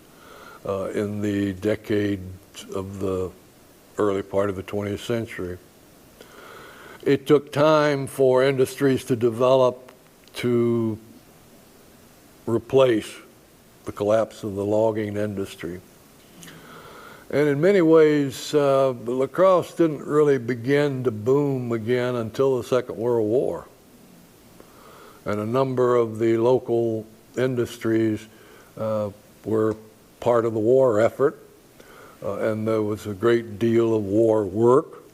Speaker 3: in the decade of the early part of the 20th century. It took time for industries to develop to replace the collapse of the logging industry. And in many ways, La Crosse didn't really begin to boom again until the Second World War. And a number of the local industries were part of the war effort. And there was a great deal of war work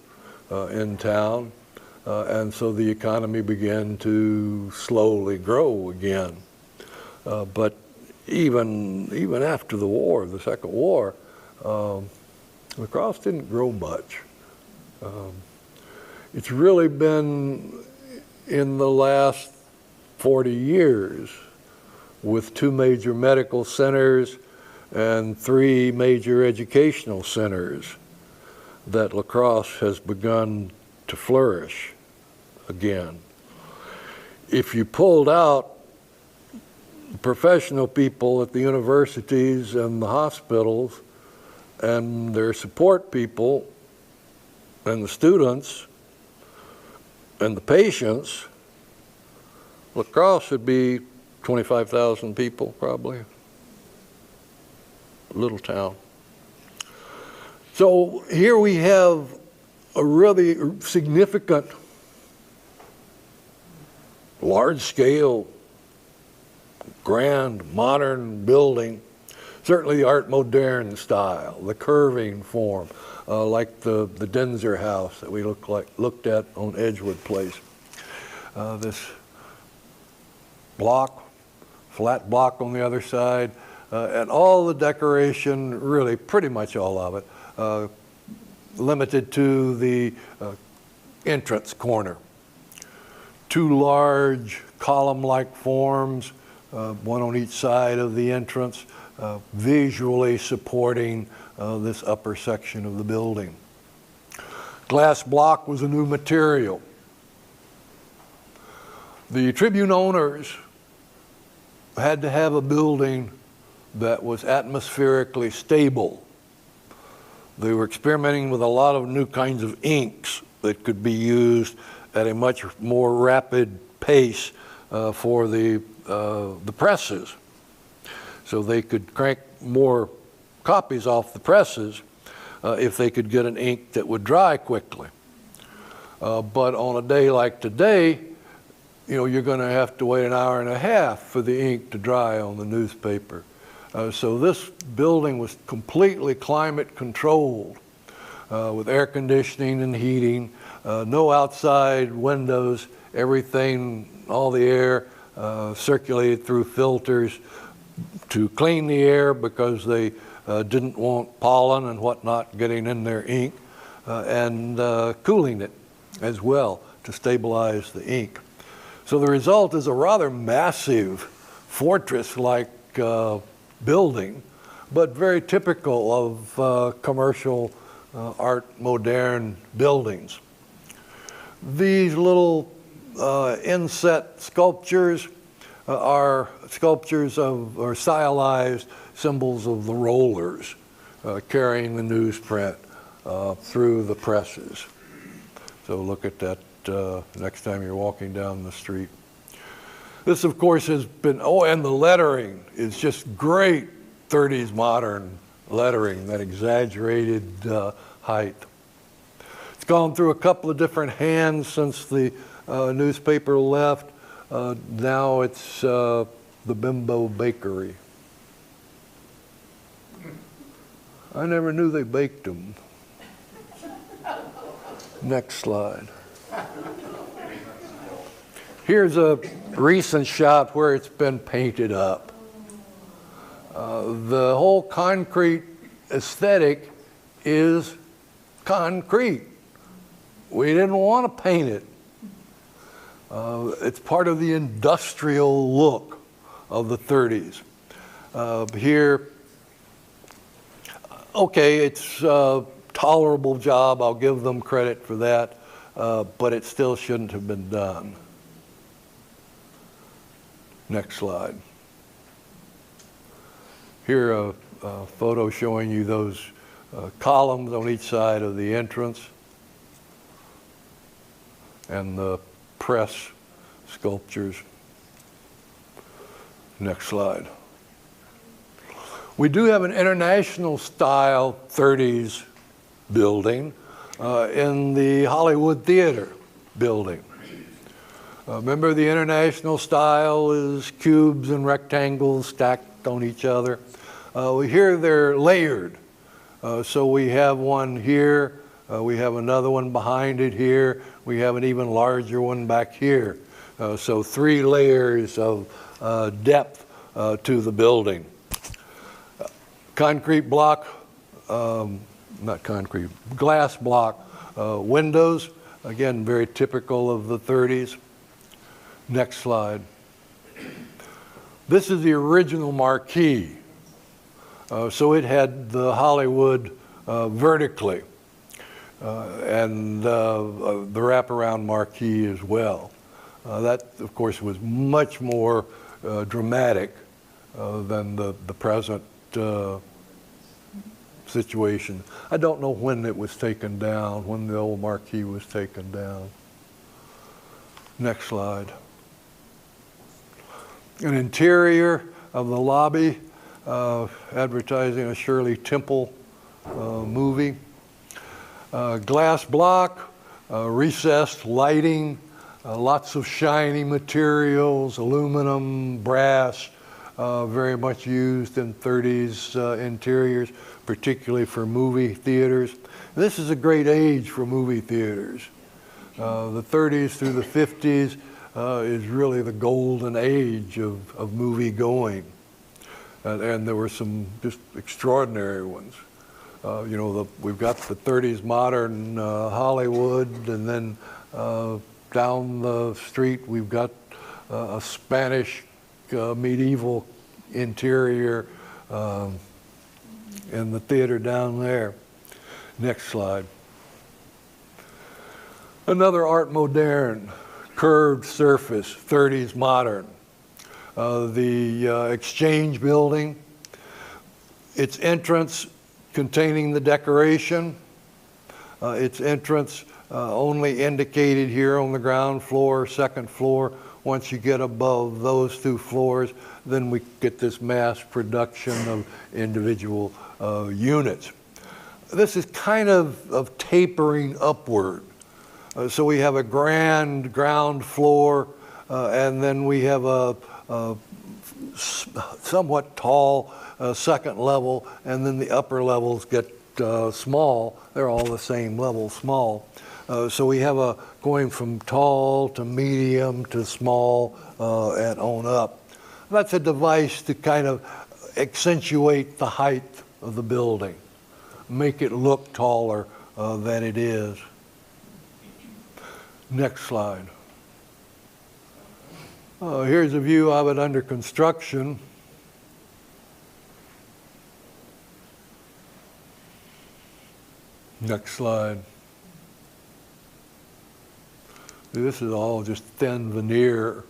Speaker 3: in town. And so the economy began to slowly grow again. But even after the war, the Second War, La Crosse didn't grow much. It's really been in the last 40 years with 2 major medical centers and 3 major educational centers that La Crosse has begun to flourish again. If you pulled out professional people at the universities and the hospitals and their support people and the students and the patients, La Crosse would be 25,000 people probably. Little town. So here we have a really significant, large-scale, grand, modern building. Certainly the Art Moderne style, the curving form, like the Denzer house that we looked at on Edgewood Place. This block, flat block on the other side, and all the decoration, really pretty much all of it, limited to the entrance corner. 2 large column-like forms, one on each side of the entrance, visually supporting this upper section of the building. Glass block was a new material. The Tribune owners had to have a building that was atmospherically stable. They were experimenting with a lot of new kinds of inks that could be used at a much more rapid pace for the presses. So they could crank more copies off the presses if they could get an ink that would dry quickly. But on a day like today, you're going to have to wait an hour and a half for the ink to dry on the newspaper. So this building was completely climate controlled with air conditioning and heating, no outside windows, everything, all the air circulated through filters to clean the air because they didn't want pollen and whatnot getting in their ink, and cooling it as well to stabilize the ink. So the result is a rather massive fortress-like building, but very typical of commercial Art Moderne buildings. These little inset sculptures are sculptures of, or stylized symbols of the rollers carrying the newsprint through the presses. So look at that next time you're walking down the street. This, of course, has been, oh, and the lettering is just great 30s modern lettering, that exaggerated height. It's gone through a couple of different hands since the newspaper left. Now it's the Bimbo Bakery. I never knew they baked them. Next slide. Here's a recent shot where it's been painted up. The whole concrete aesthetic is concrete. We didn't want to paint it. It's part of the industrial look of the 30s. Here, okay, it's a tolerable job. I'll give them credit for that, but it still shouldn't have been done. Next slide. Here, a photo showing you those columns on each side of the entrance and the press sculptures. Next slide. We do have an international style 30s building in the Hollywood Theater building. Remember, the international style is cubes and rectangles stacked on each other. Here they're layered. So we have one here, we have another one behind it here, we have an even larger one back here. So 3 layers of depth to the building. Concrete block, not concrete, glass block windows, again very typical of the 30s. Next slide. This is the original marquee. So it had the Hollywood vertically and the wraparound marquee as well. That, of course, was much more dramatic than the present situation. I don't know when it was taken down, when the old marquee was taken down. Next slide. An interior of the lobby, advertising a Shirley Temple movie. Glass block, recessed lighting, lots of shiny materials, aluminum, brass, very much used in 30s interiors, particularly for movie theaters. This is a great age for movie theaters. The 30s through the 50s is really the golden age of movie going. And there were some just extraordinary ones. You know, we've got the 30s modern Hollywood, and then down the street we've got a Spanish medieval interior in the theater down there. Next slide. Another Art Moderne, curved surface, 30s modern. The Exchange building, its entrance containing the decoration, its entrance only indicated here on the ground floor, second floor. Once you get above those 2 floors, then we get this mass production of individual units. This is kind of tapering upward. So we have a grand ground floor, and then we have a somewhat tall second level, and then the upper levels get small. They're all the same level, small. So we have a going from tall to medium to small and on up. That's a device to kind of accentuate the height of the building, make it look taller than it is. Next slide. Here's a view of it under construction. Next slide. This is all just thin veneer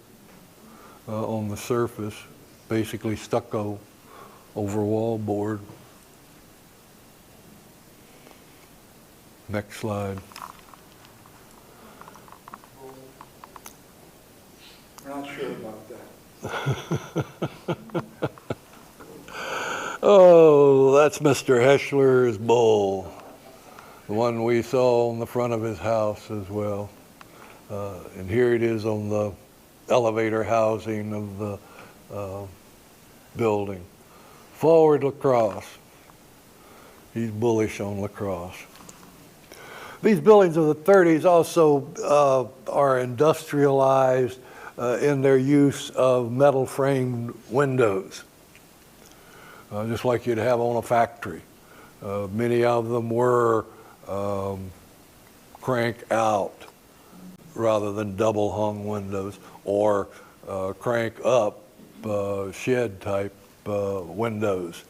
Speaker 3: on the surface, basically stucco over wallboard. Next slide.
Speaker 5: Not sure about that.
Speaker 3: Oh, that's Mr. Heschler's bull, the one we saw on the front of his house as well. And here it is on the elevator housing of the building. Forward lacrosse. He's bullish on lacrosse. These buildings of the 30s also are industrialized in their use of metal framed windows, just like you'd have on a factory. Many of them were crank out rather than double hung windows, or crank up shed type windows.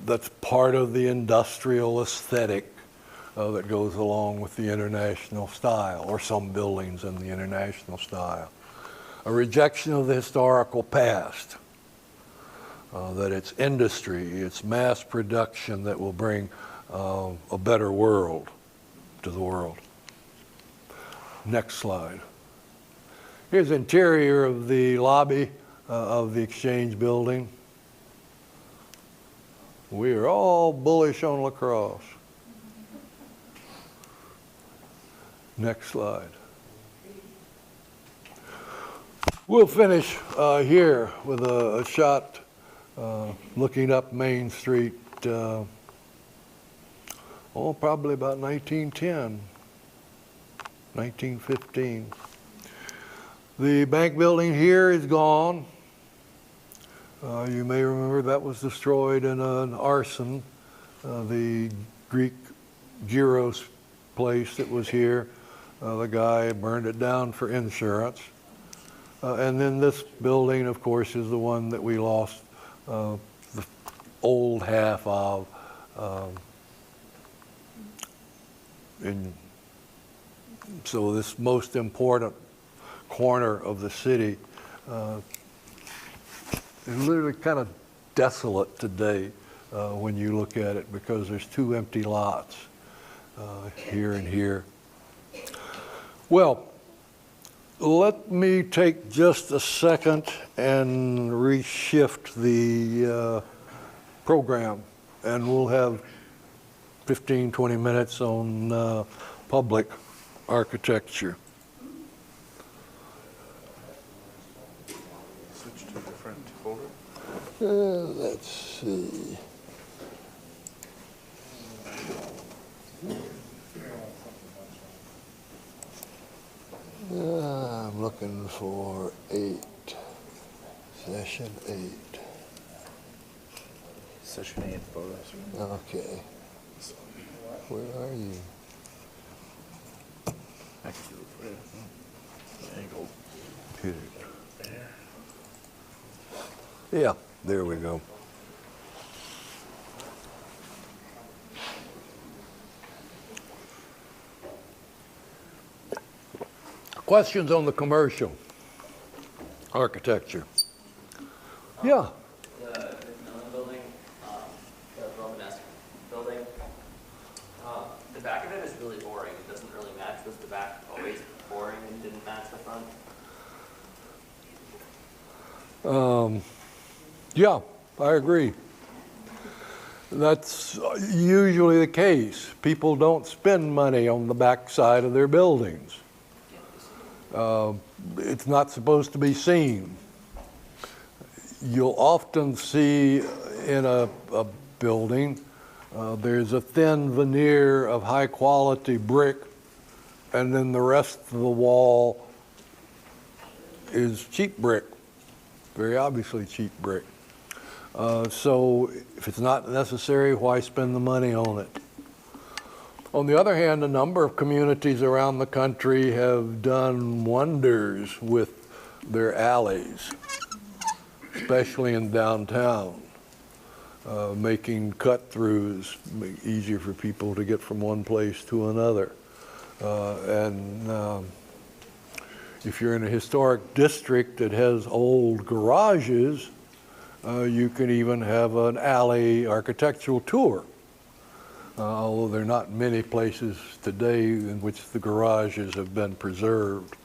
Speaker 3: That's part of the industrial aesthetic that goes along with the international style, or some buildings in the international style. A rejection of the historical past, that it's industry, it's mass production that will bring a better world to the world. Next slide. Here's the interior of the lobby of the Exchange building. We are all bullish on lacrosse. Next slide. We'll finish here with a shot looking up Main Street, probably about 1910, 1915. The bank building here is gone. You may remember that was destroyed in an arson. The Greek gyros place that was here, the guy burned it down for insurance. And then this building, of course, is the one that we lost the old half of. And so this most important corner of the city is literally kind of desolate today when you look at it, because there's two empty lots here and here. Well, let me take just a second and reshift the program, and we'll have 15, 20 minutes on public architecture.
Speaker 2: Switch to a different folder.
Speaker 3: Let's see. I'm looking for 8, session 8.
Speaker 2: Session 8 photos.
Speaker 3: Okay. Where are you?
Speaker 2: I can do it for you. Angle.
Speaker 3: Here. Yeah, there we go. Questions on the commercial architecture? Yeah.
Speaker 9: The Macmillan building, the Romanesque building, the back of it is really boring. It doesn't really match. Was the back always boring and didn't match the front?
Speaker 3: Yeah, I agree. That's usually the case. People don't spend money on the back side of their buildings. It's not supposed to be seen. You'll often see in a building, there's a thin veneer of high quality brick, and then the rest of the wall is cheap brick, very obviously cheap brick. So if it's not necessary, why spend the money on it? On the other hand, a number of communities around the country have done wonders with their alleys, especially in downtown. making cut-throughs, easier for people to get from one place to another. If you're in a historic district that has old garages, you can even have an alley architectural tour. Although there are not many places today in which the garages have been preserved.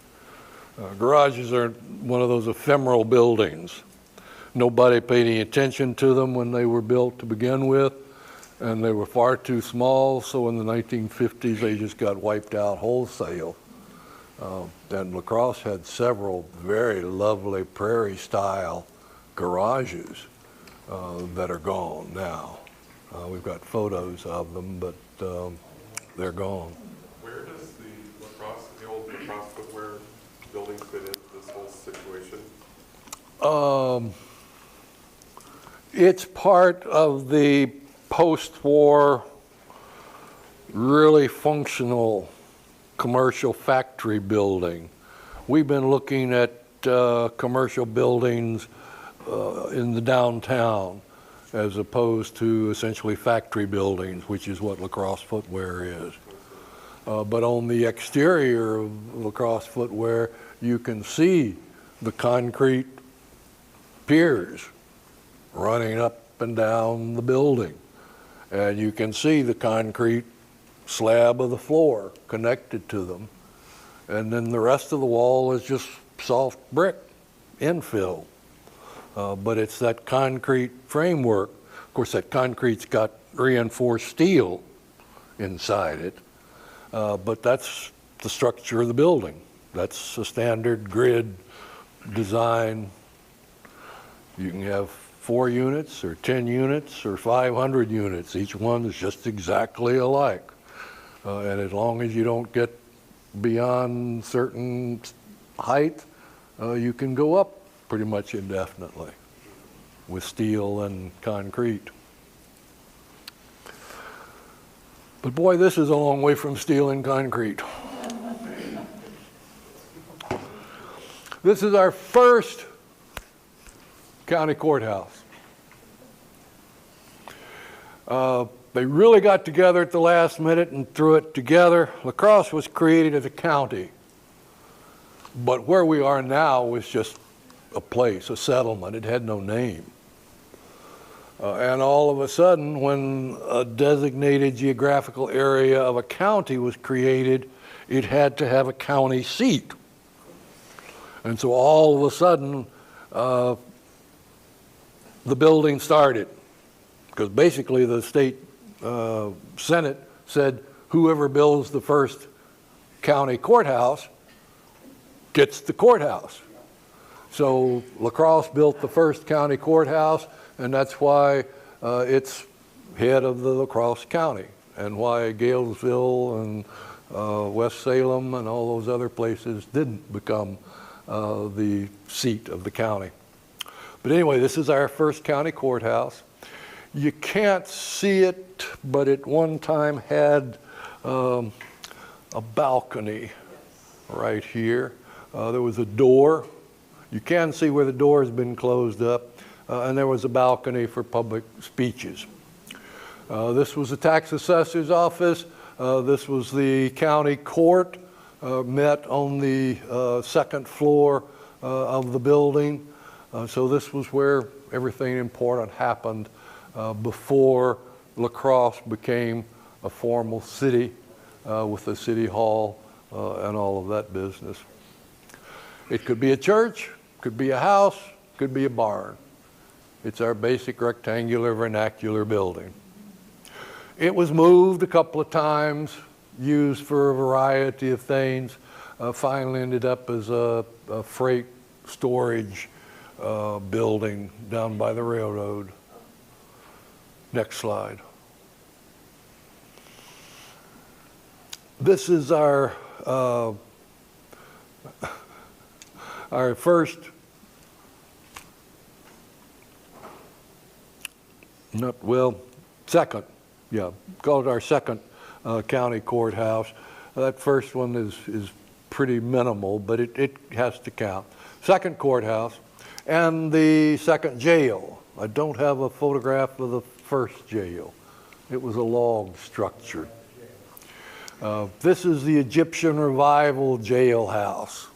Speaker 3: Garages are one of those ephemeral buildings. Nobody paid any attention to them when they were built to begin with, and they were far too small, so in the 1950s they just got wiped out wholesale. And La Crosse had several very lovely prairie-style garages that are gone now. We've got photos of them, but they're gone.
Speaker 8: Where does the old lacrosse footwear building fit into this whole situation?
Speaker 3: It's part of the post-war, really functional commercial factory building. We've been looking at commercial buildings in the downtown as opposed to essentially factory buildings, which is what La Crosse footwear is. But on the exterior of La Crosse footwear, you can see the concrete piers running up and down the building. And you can see the concrete slab of the floor connected to them. And then the rest of the wall is just soft brick infill. But it's that concrete framework. Of course, that concrete's got reinforced steel inside it. But that's the structure of the building. That's a standard grid design. You can have 4 units or 10 units or 500 units. Each one is just exactly alike. And as long as you don't get beyond certain height, you can go up pretty much indefinitely with steel and concrete. But boy, this is a long way from steel and concrete. This is our first county courthouse. They really got together at the last minute and threw it together. La Crosse was created as a county, but where we are now was just a place, a settlement. It had no name. And all of a sudden, when a designated geographical area of a county was created, it had to have a county seat. And so all of a sudden, the building started. Because basically the state Senate said whoever builds the first county courthouse gets the courthouse. So La Crosse built the first county courthouse, and that's why it's head of the La Crosse County, and why Galesville and West Salem and all those other places didn't become the seat of the county. But anyway, this is our first county courthouse. You can't see it, but it one time had a balcony right here. There was a door. You can see where the door has been closed up, and there was a balcony for public speeches. This was the tax assessor's office. This was the county court, met on the second floor of the building. So this was where everything important happened before La Crosse became a formal city with the city hall and all of that business. It could be a church, could be a house, could be a barn. It's our basic rectangular vernacular building. It was moved a couple of times, used for a variety of things, finally ended up as a freight storage building down by the railroad. Next slide. This is our first, second, call it our second county courthouse. That first one is pretty minimal, but it has to count. Second courthouse and the second jail I don't have a photograph of the first jail. It was a log structure. This is the Egyptian Revival jailhouse.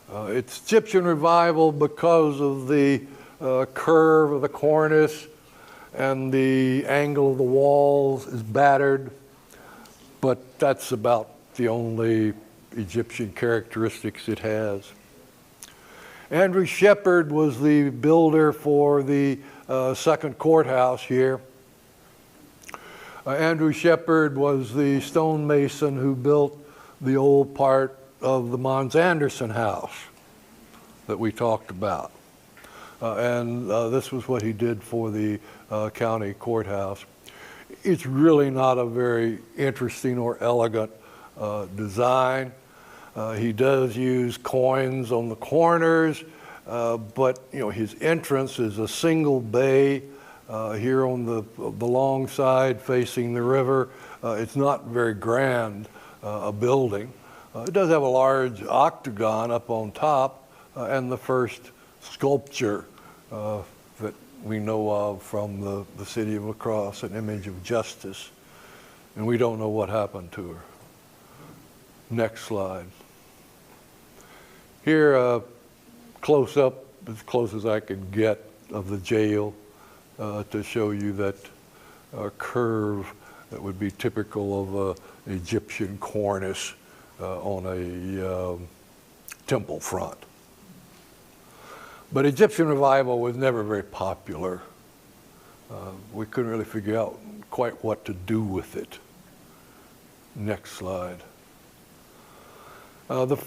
Speaker 3: It's Egyptian Revival because of the curve of the cornice, and the angle of the walls is battered, but that's about the only Egyptian characteristics it has. Andrew Shepard was the builder for the second courthouse here. Andrew Shepard was the stonemason who built the old part of the Mons Anderson house that we talked about. And this was what he did for the county courthouse. It's really not a very interesting or elegant design. He does use coins on the corners, but you know, his entrance is a single bay here on the long side facing the river. It's not very grand a building. It does have a large octagon up on top and the first sculpture that we know of from the city of La Crosse, an image of justice. And we don't know what happened to her. Next slide. Here, close up, as close as I can get of the jail to show you that curve that would be typical of an Egyptian cornice on a temple front. But Egyptian Revival was never very popular. We couldn't really figure out quite what to do with it. Next slide. The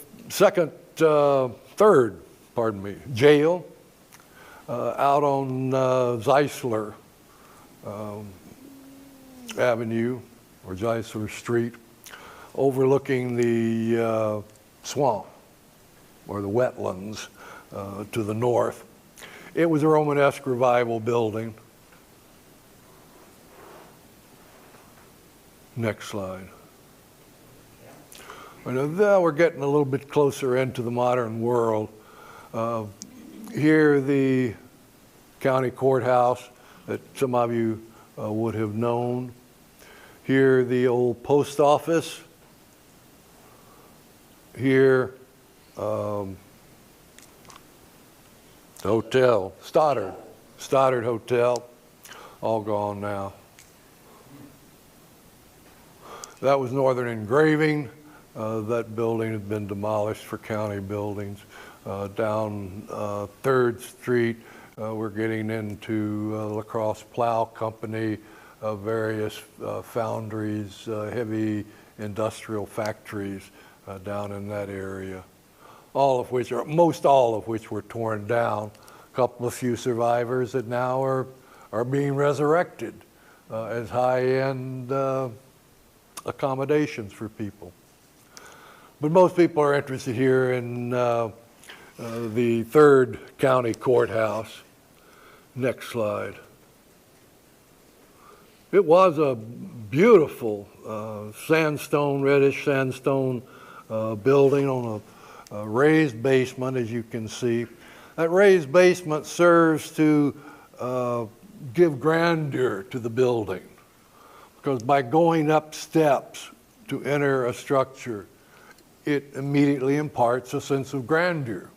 Speaker 3: third jail out on Zeisler Avenue or Zeisler Street, overlooking the swamp or the wetlands to the north. It was a Romanesque Revival building. Next slide. Now we're getting a little bit closer into the modern world. Here, the county courthouse that some of you would have known. Here, the old post office. Here, the hotel, Stoddard Hotel, all gone now. That was Northern Engraving. That building has been demolished for county buildings. Down 3rd Street, we're getting into La Crosse Plow Company, various foundries, heavy industrial factories down in that area. Most all of which were torn down. A few survivors that now are being resurrected as high-end accommodations for people. But most people are interested here in the 3rd County Courthouse. Next slide. It was a beautiful reddish sandstone building on a raised basement, as you can see. That raised basement serves to give grandeur to the building, because by going up steps to enter a structure, it immediately imparts a sense of grandeur.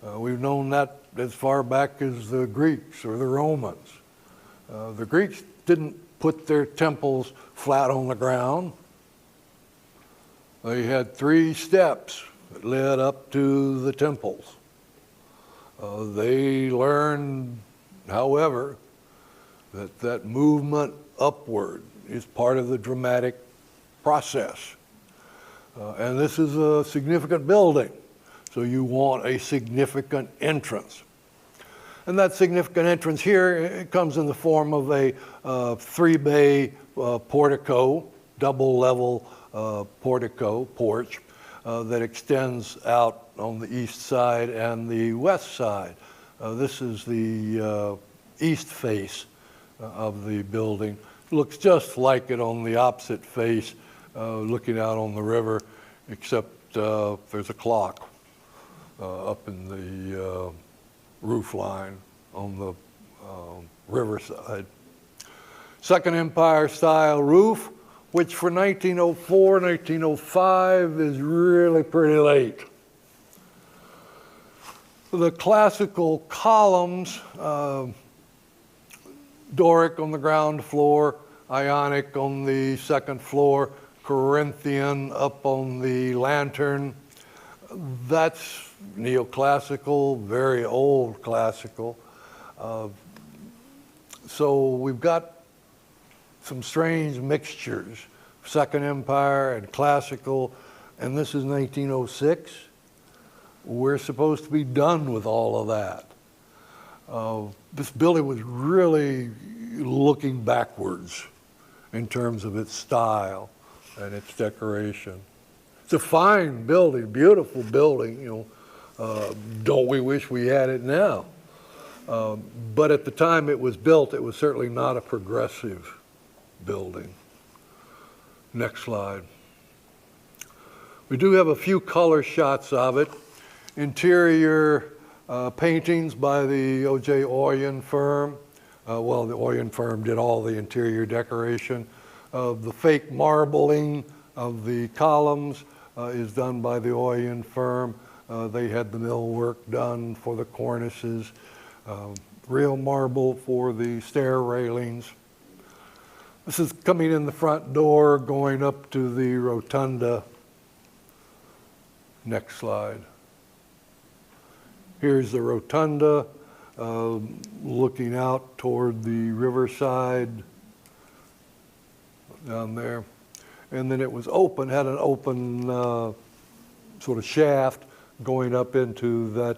Speaker 3: We've known that as far back as the Greeks or the Romans. The Greeks didn't put their temples flat on the ground. They had 3 steps that led up to the temples. They learned, however, that movement upward is part of the dramatic process. And this is a significant building, so you want a significant entrance. And that significant entrance here, it comes in the form of a 3-bay portico, double-level porch that extends out on the east side and the west side. This is the east face of the building. Looks just like it on the opposite face, looking out on the river, except there's a clock up in the roof line on the riverside. Second Empire style roof, which for 1904, 1905 is really pretty late. The classical columns, Doric on the ground floor, Ionic on the second floor, Corinthian up on the lantern. That's neoclassical, very old classical. So we've got some strange mixtures, Second Empire and classical, and this is 1906. We're supposed to be done with all of that. This building was really looking backwards in terms of its style and its decoration. It's a fine building, beautiful building, you know. Don't we wish we had it now? But at the time it was built, it was certainly not a progressive building. Next slide. We do have a few color shots of it. Interior paintings by the O.J. Oyen firm. Well, the Oyen firm did all the interior decoration. The fake marbling of the columns is done by the Oyen firm. They had the millwork done for the cornices. Real marble for the stair railings. This is coming in the front door, going up to the rotunda. Next slide. Here's the rotunda, looking out toward the riverside down there. And then it was open, had an open sort of shaft going up into that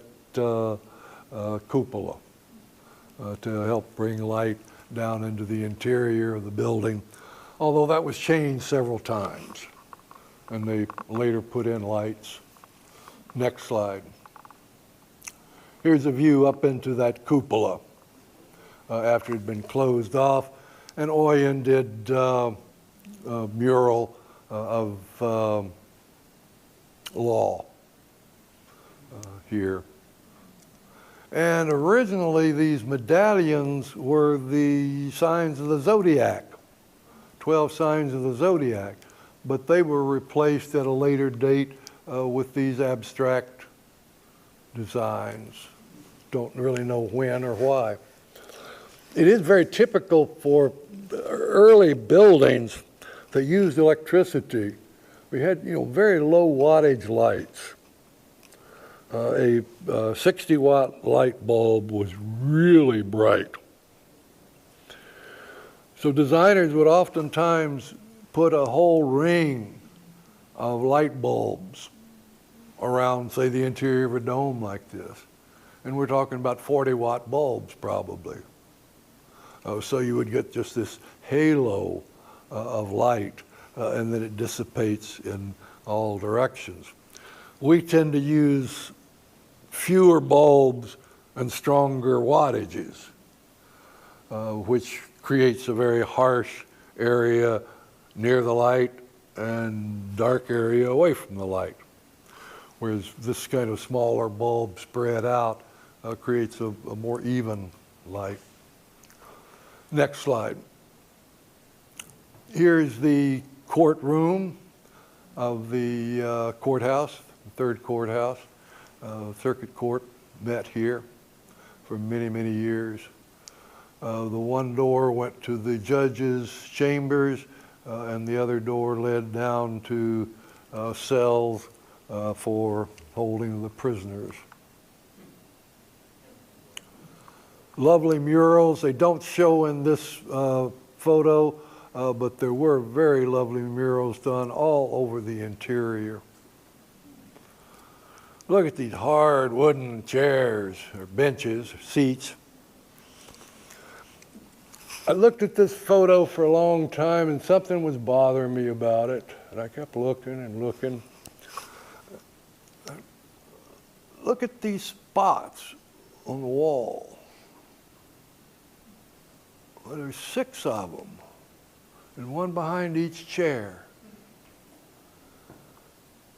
Speaker 3: cupola to help bring light down into the interior of the building, although that was changed several times, and they later put in lights. Next slide. Here's a view up into that cupola after it had been closed off, and Oyen did a mural of law here. And originally these medallions were the signs of the zodiac, 12 signs of the zodiac, but they were replaced at a later date with these abstract designs. Don't really know when or why. It is very typical for early buildings that used electricity. We had, very low wattage lights. A 60-watt light bulb was really bright. So designers would oftentimes put a whole ring of light bulbs around, say, the interior of a dome like this. And we're talking about 40-watt bulbs, probably. So you would get just this halo of light, and then it dissipates in all directions. We tend to use fewer bulbs and stronger wattages, which creates a very harsh area near the light and dark area away from the light. Whereas this kind of smaller bulb spread out creates a more even light. Next slide. Here's the courtroom of the courthouse, the third courthouse. Circuit Court met here for many, many years. The one door went to the judge's chambers, and the other door led down to cells for holding the prisoners. Lovely murals. They don't show in this photo, but there were very lovely murals done all over the interior. Look at these hard wooden chairs, or benches, or seats. I looked at this photo for a long time, and something was bothering me about it. And I kept looking and looking. Look at these spots on the wall. Well, there's 6 of them, and one behind each chair.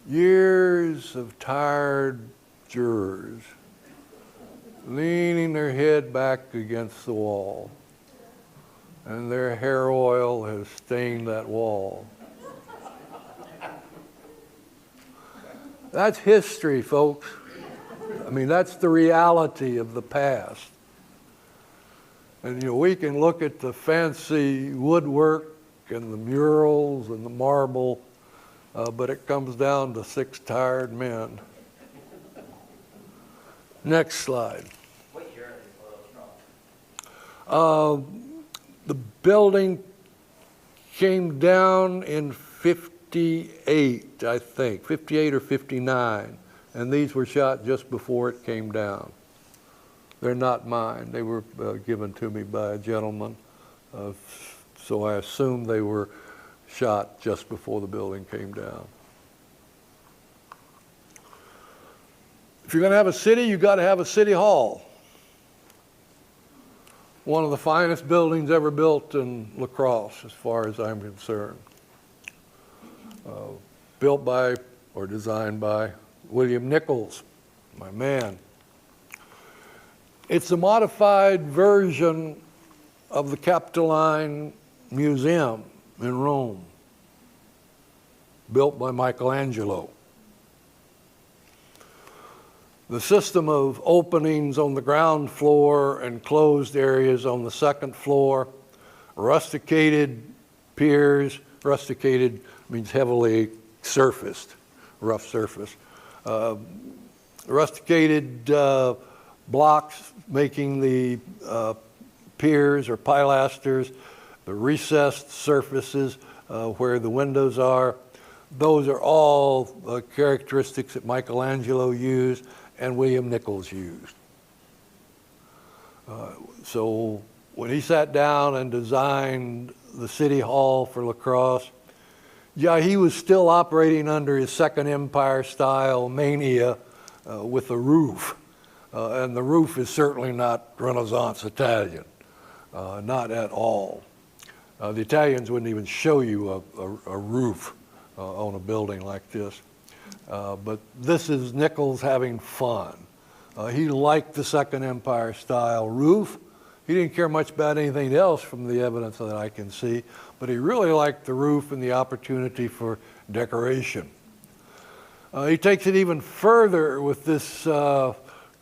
Speaker 3: Years of tired jurors leaning their head back against the wall. And their hair oil has stained that wall. That's history, folks. I mean, that's the reality of the past. And, you know, we can look at the fancy woodwork and the murals and the marble, but it comes down to 6 tired men. Next slide.
Speaker 9: What year are these photos from?
Speaker 3: The building came down in 58, I think, 58 or 59, and these were shot just before it came down. They're not mine. They were given to me by a gentleman, so I assume they were shot just before the building came down. If you're going to have a city, you've got to have a city hall. One of the finest buildings ever built in La Crosse, as far as I'm concerned. Built by, or designed by, William Nichols, my man. It's a modified version of the Capitoline Museum in Rome, built by Michelangelo. The system of openings on the ground floor and closed areas on the second floor, rusticated piers, rusticated means heavily surfaced, rough surface, rusticated blocks making the piers or pilasters, the recessed surfaces where the windows are. Those are all characteristics that Michelangelo used and William Nichols used. So when he sat down and designed the City Hall for La Crosse, yeah, he was still operating under his Second Empire style mania with a roof. And the roof is certainly not Renaissance Italian, not at all. The Italians wouldn't even show you a roof on a building like this. But this is Nichols having fun. He liked the Second Empire style roof. He didn't care much about anything else from the evidence that I can see, but he really liked the roof and the opportunity for decoration. He takes it even further with this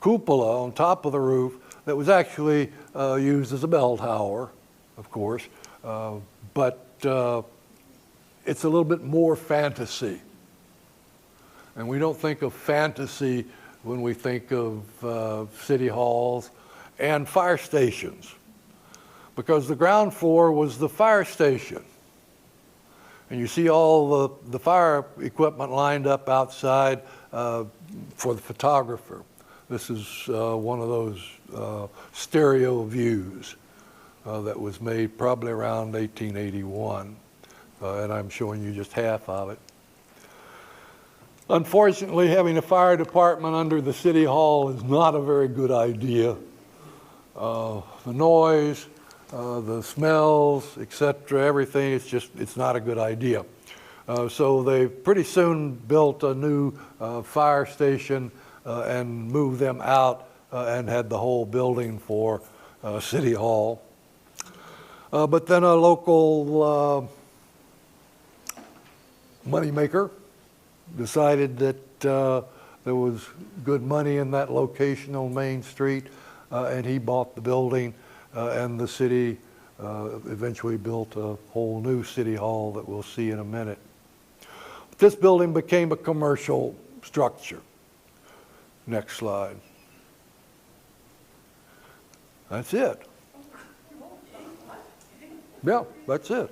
Speaker 3: cupola on top of the roof that was actually used as a bell tower, of course, but it's a little bit more fantasy. And we don't think of fantasy when we think of city halls and fire stations, because the ground floor was the fire station. And you see all the fire equipment lined up outside for the photographer. This is one of those stereo views that was made probably around 1881, and I'm showing you just half of it. Unfortunately, having a fire department under the City Hall is not a very good idea. The noise, the smells, etc., everything, it's not a good idea. So they pretty soon built a new fire station and moved them out and had the whole building for City Hall. But then a local moneymaker decided that there was good money in that location on Main Street, and he bought the building, and the city eventually built a whole new city hall that we'll see in a minute. But this building became a commercial structure. Next slide. That's it. Yeah, that's it.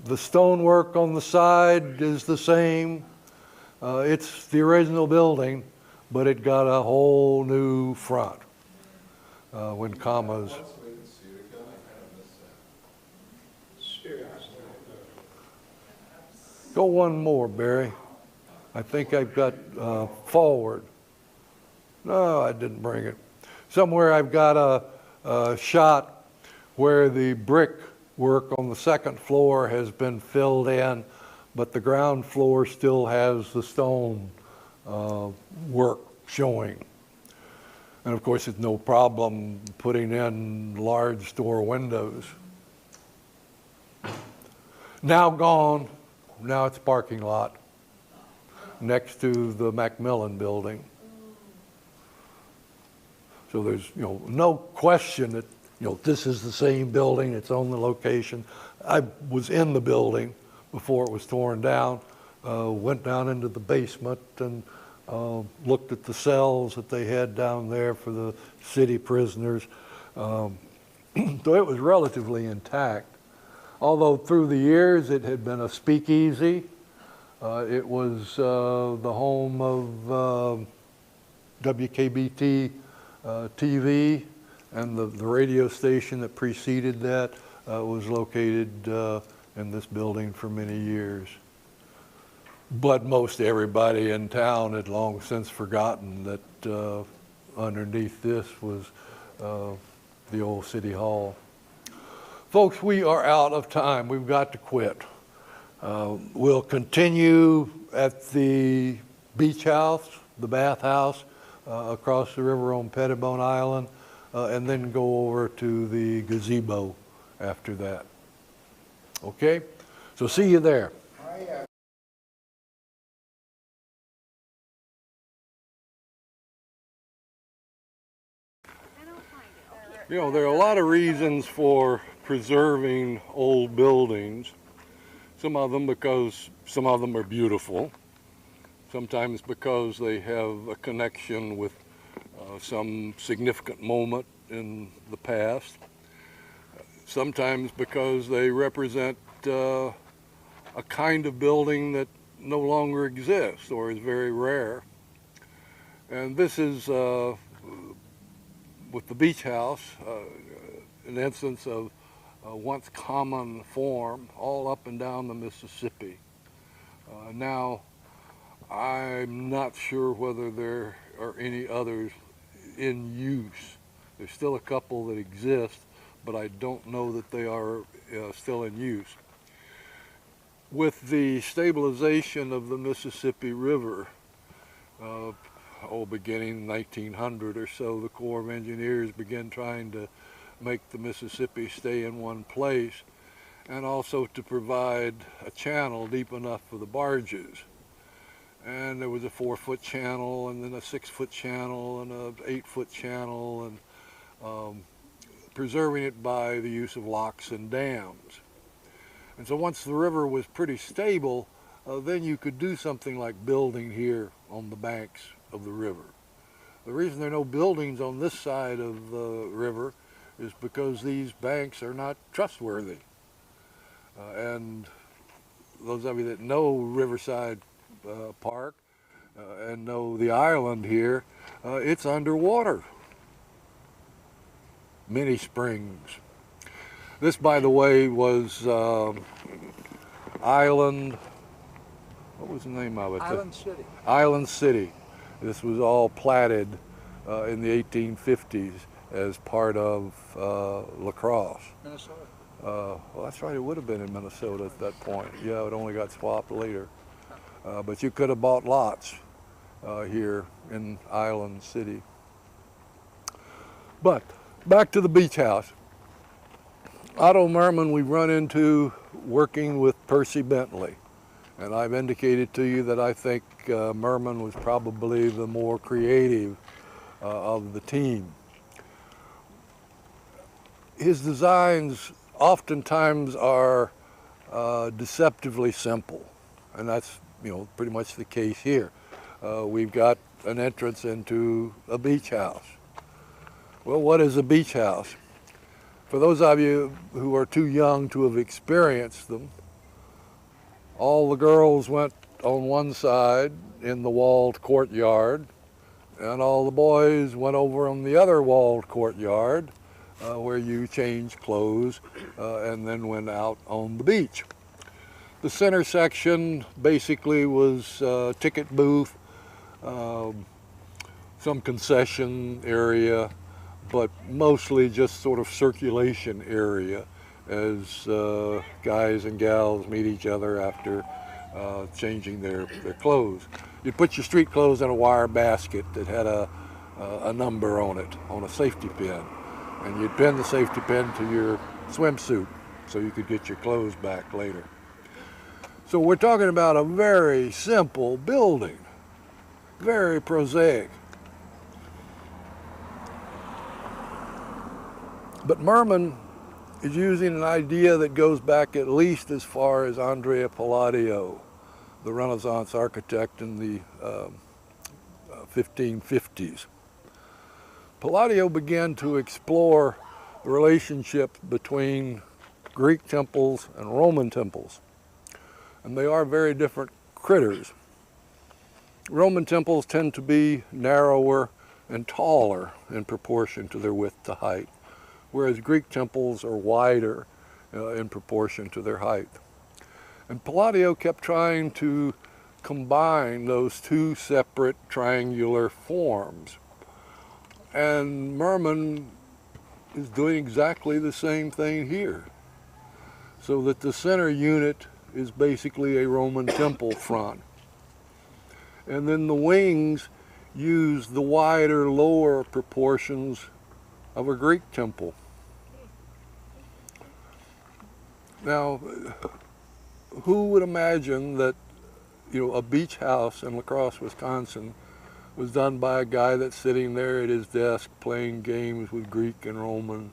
Speaker 3: The stonework on the side is the same. It's the original building, but it got a whole new front when commas.
Speaker 7: Once we can see it again, I kind of miss that.
Speaker 5: Seriously.
Speaker 3: Go one more, Barry. I think I've got forward. No, I didn't bring it. Somewhere I've got a shot where the brick work on the second floor has been filled in, but the ground floor still has the stone work showing. And of course, it's no problem putting in large store windows. Now gone, now it's parking lot next to the Macmillan building. So there's, no question that, this is the same building, it's on the location. I was in the building before it was torn down, went down into the basement and looked at the cells that they had down there for the city prisoners. So it was relatively intact. Although through the years it had been a speakeasy. It was the home of WKBT TV, and the radio station that preceded that was located in this building for many years. But most everybody in town had long since forgotten that underneath this was the old city hall. Folks, we are out of time. We've got to quit. We'll continue at the beach house, the bathhouse, across the river on Pettibone Island, and then go over to the gazebo after that. Okay? So see you there. There are a lot of reasons for preserving old buildings. Some of them because some of them are beautiful. Sometimes because they have a connection with some significant moment in the past. Sometimes because they represent a kind of building that no longer exists or is very rare. And this is, with the beach house, an instance of once common form all up and down the Mississippi. Now, I'm not sure whether there are any others in use. There's still a couple that exist, but I don't know that they are still in use. With the stabilization of the Mississippi River, beginning 1900 or so, the Corps of Engineers began trying to make the Mississippi stay in one place, and also to provide a channel deep enough for the barges. And there was a 4-foot channel, and then a 6-foot channel, and a 8-foot channel, and preserving it by the use of locks and dams. And so once the river was pretty stable, then you could do something like building here on the banks of the river. The reason there are no buildings on this side of the river is because these banks are not trustworthy. And those of you that know Riverside Park and know the island here, it's underwater. Many springs. This, by the way, was Island, what was the name of it?
Speaker 5: Island City.
Speaker 3: Island City. This was all platted in the 1850s as part of La Crosse.
Speaker 5: Minnesota.
Speaker 3: Well, that's right, it would have been in Minnesota at that point. Yeah, it only got swapped later. But you could have bought lots here in Island City. But back to the beach house. Otto Merman we've run into working with Percy Bentley. And I've indicated to you that I think Merman was probably the more creative of the team. His designs oftentimes are deceptively simple, and that's pretty much the case here. We've got an entrance into a beach house. Well, what is a beach house? For those of you who are too young to have experienced them, all the girls went on one side in the walled courtyard, and all the boys went over on the other walled courtyard where you changed clothes and then went out on the beach. The center section basically was ticket booth, some concession area, but mostly just sort of circulation area as guys and gals meet each other after changing their clothes. You'd put your street clothes in a wire basket that had a a number on it, on a safety pin. And you'd pin the safety pin to your swimsuit so you could get your clothes back later. So we're talking about a very simple building, very prosaic. But Merman is using an idea that goes back at least as far as Andrea Palladio, the Renaissance architect in the 1550s. Palladio began to explore the relationship between Greek temples and Roman temples. And they are very different critters. Roman temples tend to be narrower and taller in proportion to their width to height, whereas Greek temples are wider in proportion to their height. And Palladio kept trying to combine those two separate triangular forms. And Merman is doing exactly the same thing here, so that the center unit is basically a Roman temple front. And then the wings use the wider, lower proportions of a Greek temple. Now, who would imagine that, a beach house in La Crosse, Wisconsin, was done by a guy that's sitting there at his desk playing games with Greek and Roman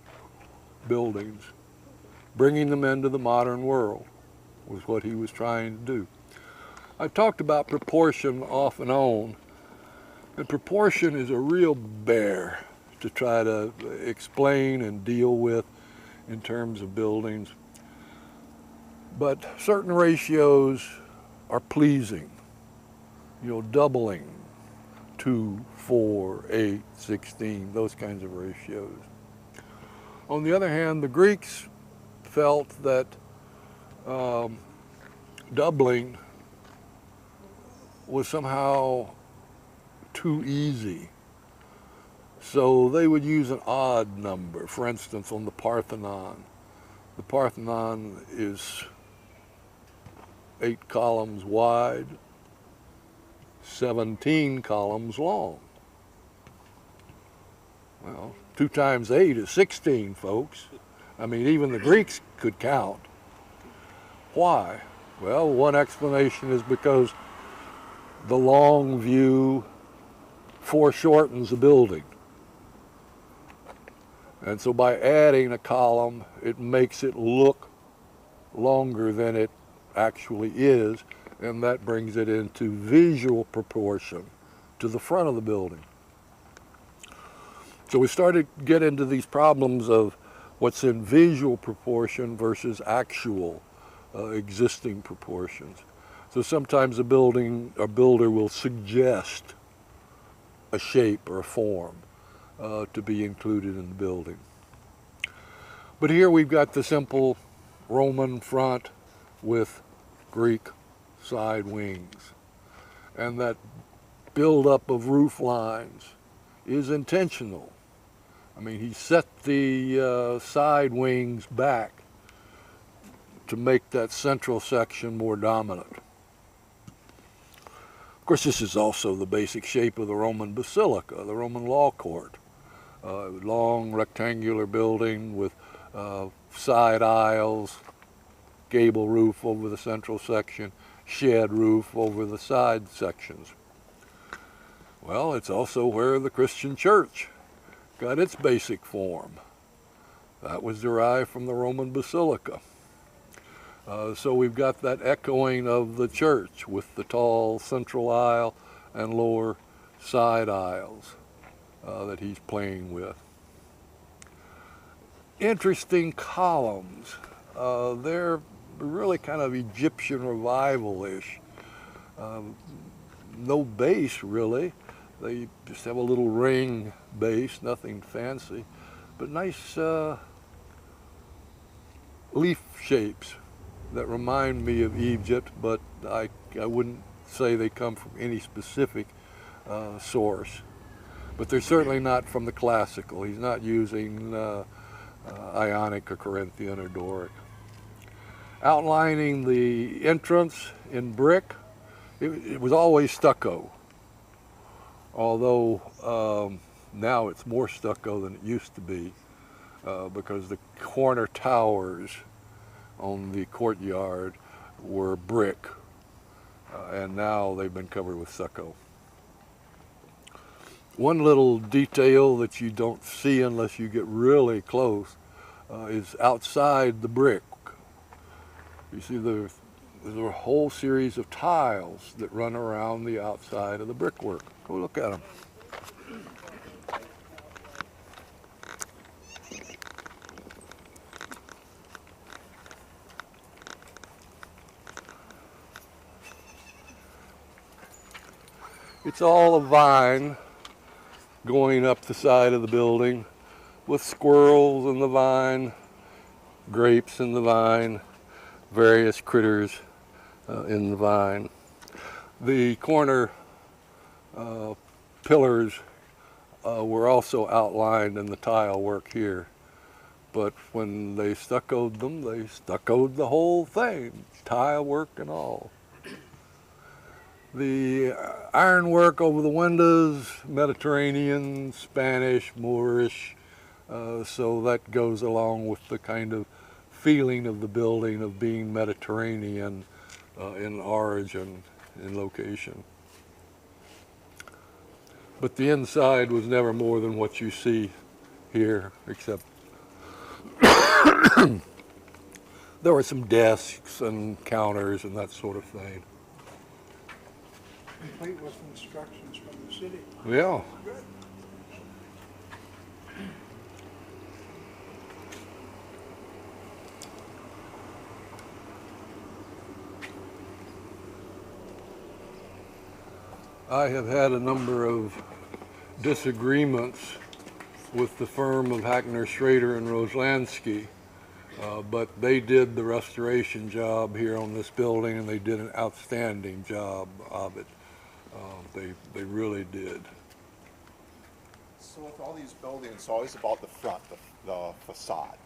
Speaker 3: buildings, bringing them into the modern world, was what he was trying to do. I've talked about proportion off and on, and proportion is a real bear to try to explain and deal with in terms of buildings. But certain ratios are pleasing, doubling, 2, 4, 8, 16, those kinds of ratios. On the other hand, the Greeks felt that doubling was somehow too easy. So they would use an odd number. For instance, on the Parthenon is 8 columns wide, 17 columns long. Well, 2 times 8 is 16, folks. I mean, even the Greeks could count. Why? Well, one explanation is because the long view foreshortens the building. And so by adding a column, it makes it look longer than it actually is, and that brings it into visual proportion to the front of the building. So we started to get into these problems of what's in visual proportion versus actual existing proportions. So sometimes a builder will suggest a shape or a form to be included in the building. But here we've got the simple Roman front with Greek side wings. And that buildup of roof lines is intentional. I mean, he set the side wings back to make that central section more dominant. Of course, this is also the basic shape of the Roman basilica, the Roman law court. Long rectangular building with side aisles, gable roof over the central section, shed roof over the side sections. Well, it's also where the Christian church got its basic form. That was derived from the Roman basilica. So we've got that echoing of the church with the tall central aisle and lower side aisles that he's playing with. Interesting columns. They're really kind of Egyptian revival-ish. No base, really. They just have a little ring base, nothing fancy, but nice leaf shapes that remind me of Egypt, but I wouldn't say they come from any specific source. But they're certainly not from the classical. He's not using Ionic or Corinthian or Doric. Outlining the entrance in brick, it was always stucco. Although Now it's more stucco than it used to be because the corner towers on the courtyard were brick, and now they've been covered with stucco. One little detail that you don't see unless you get really close is outside the brick. You see there's a whole series of tiles that run around the outside of the brickwork. Go look at them. It's all a vine going up the side of the building with squirrels in the vine, grapes in the vine, various critters in the vine. The corner pillars were also outlined in the tile work here, but when they stuccoed them, they stuccoed the whole thing, tile work and all. The ironwork over the windows, Mediterranean, Spanish, Moorish, so that goes along with the kind of feeling of the building of being Mediterranean in origin, in location. But the inside was never more than what you see here, except there were some desks and counters and that sort of thing.
Speaker 5: Complete with instructions from the city.
Speaker 3: Yeah.
Speaker 5: Good.
Speaker 3: I have had a number of disagreements with the firm of Hackner, Schrader, and Roslansky, but they did the restoration job here on this building, and they did an outstanding job of it. They really did.
Speaker 7: So with all these buildings, it's always about the front, the facade.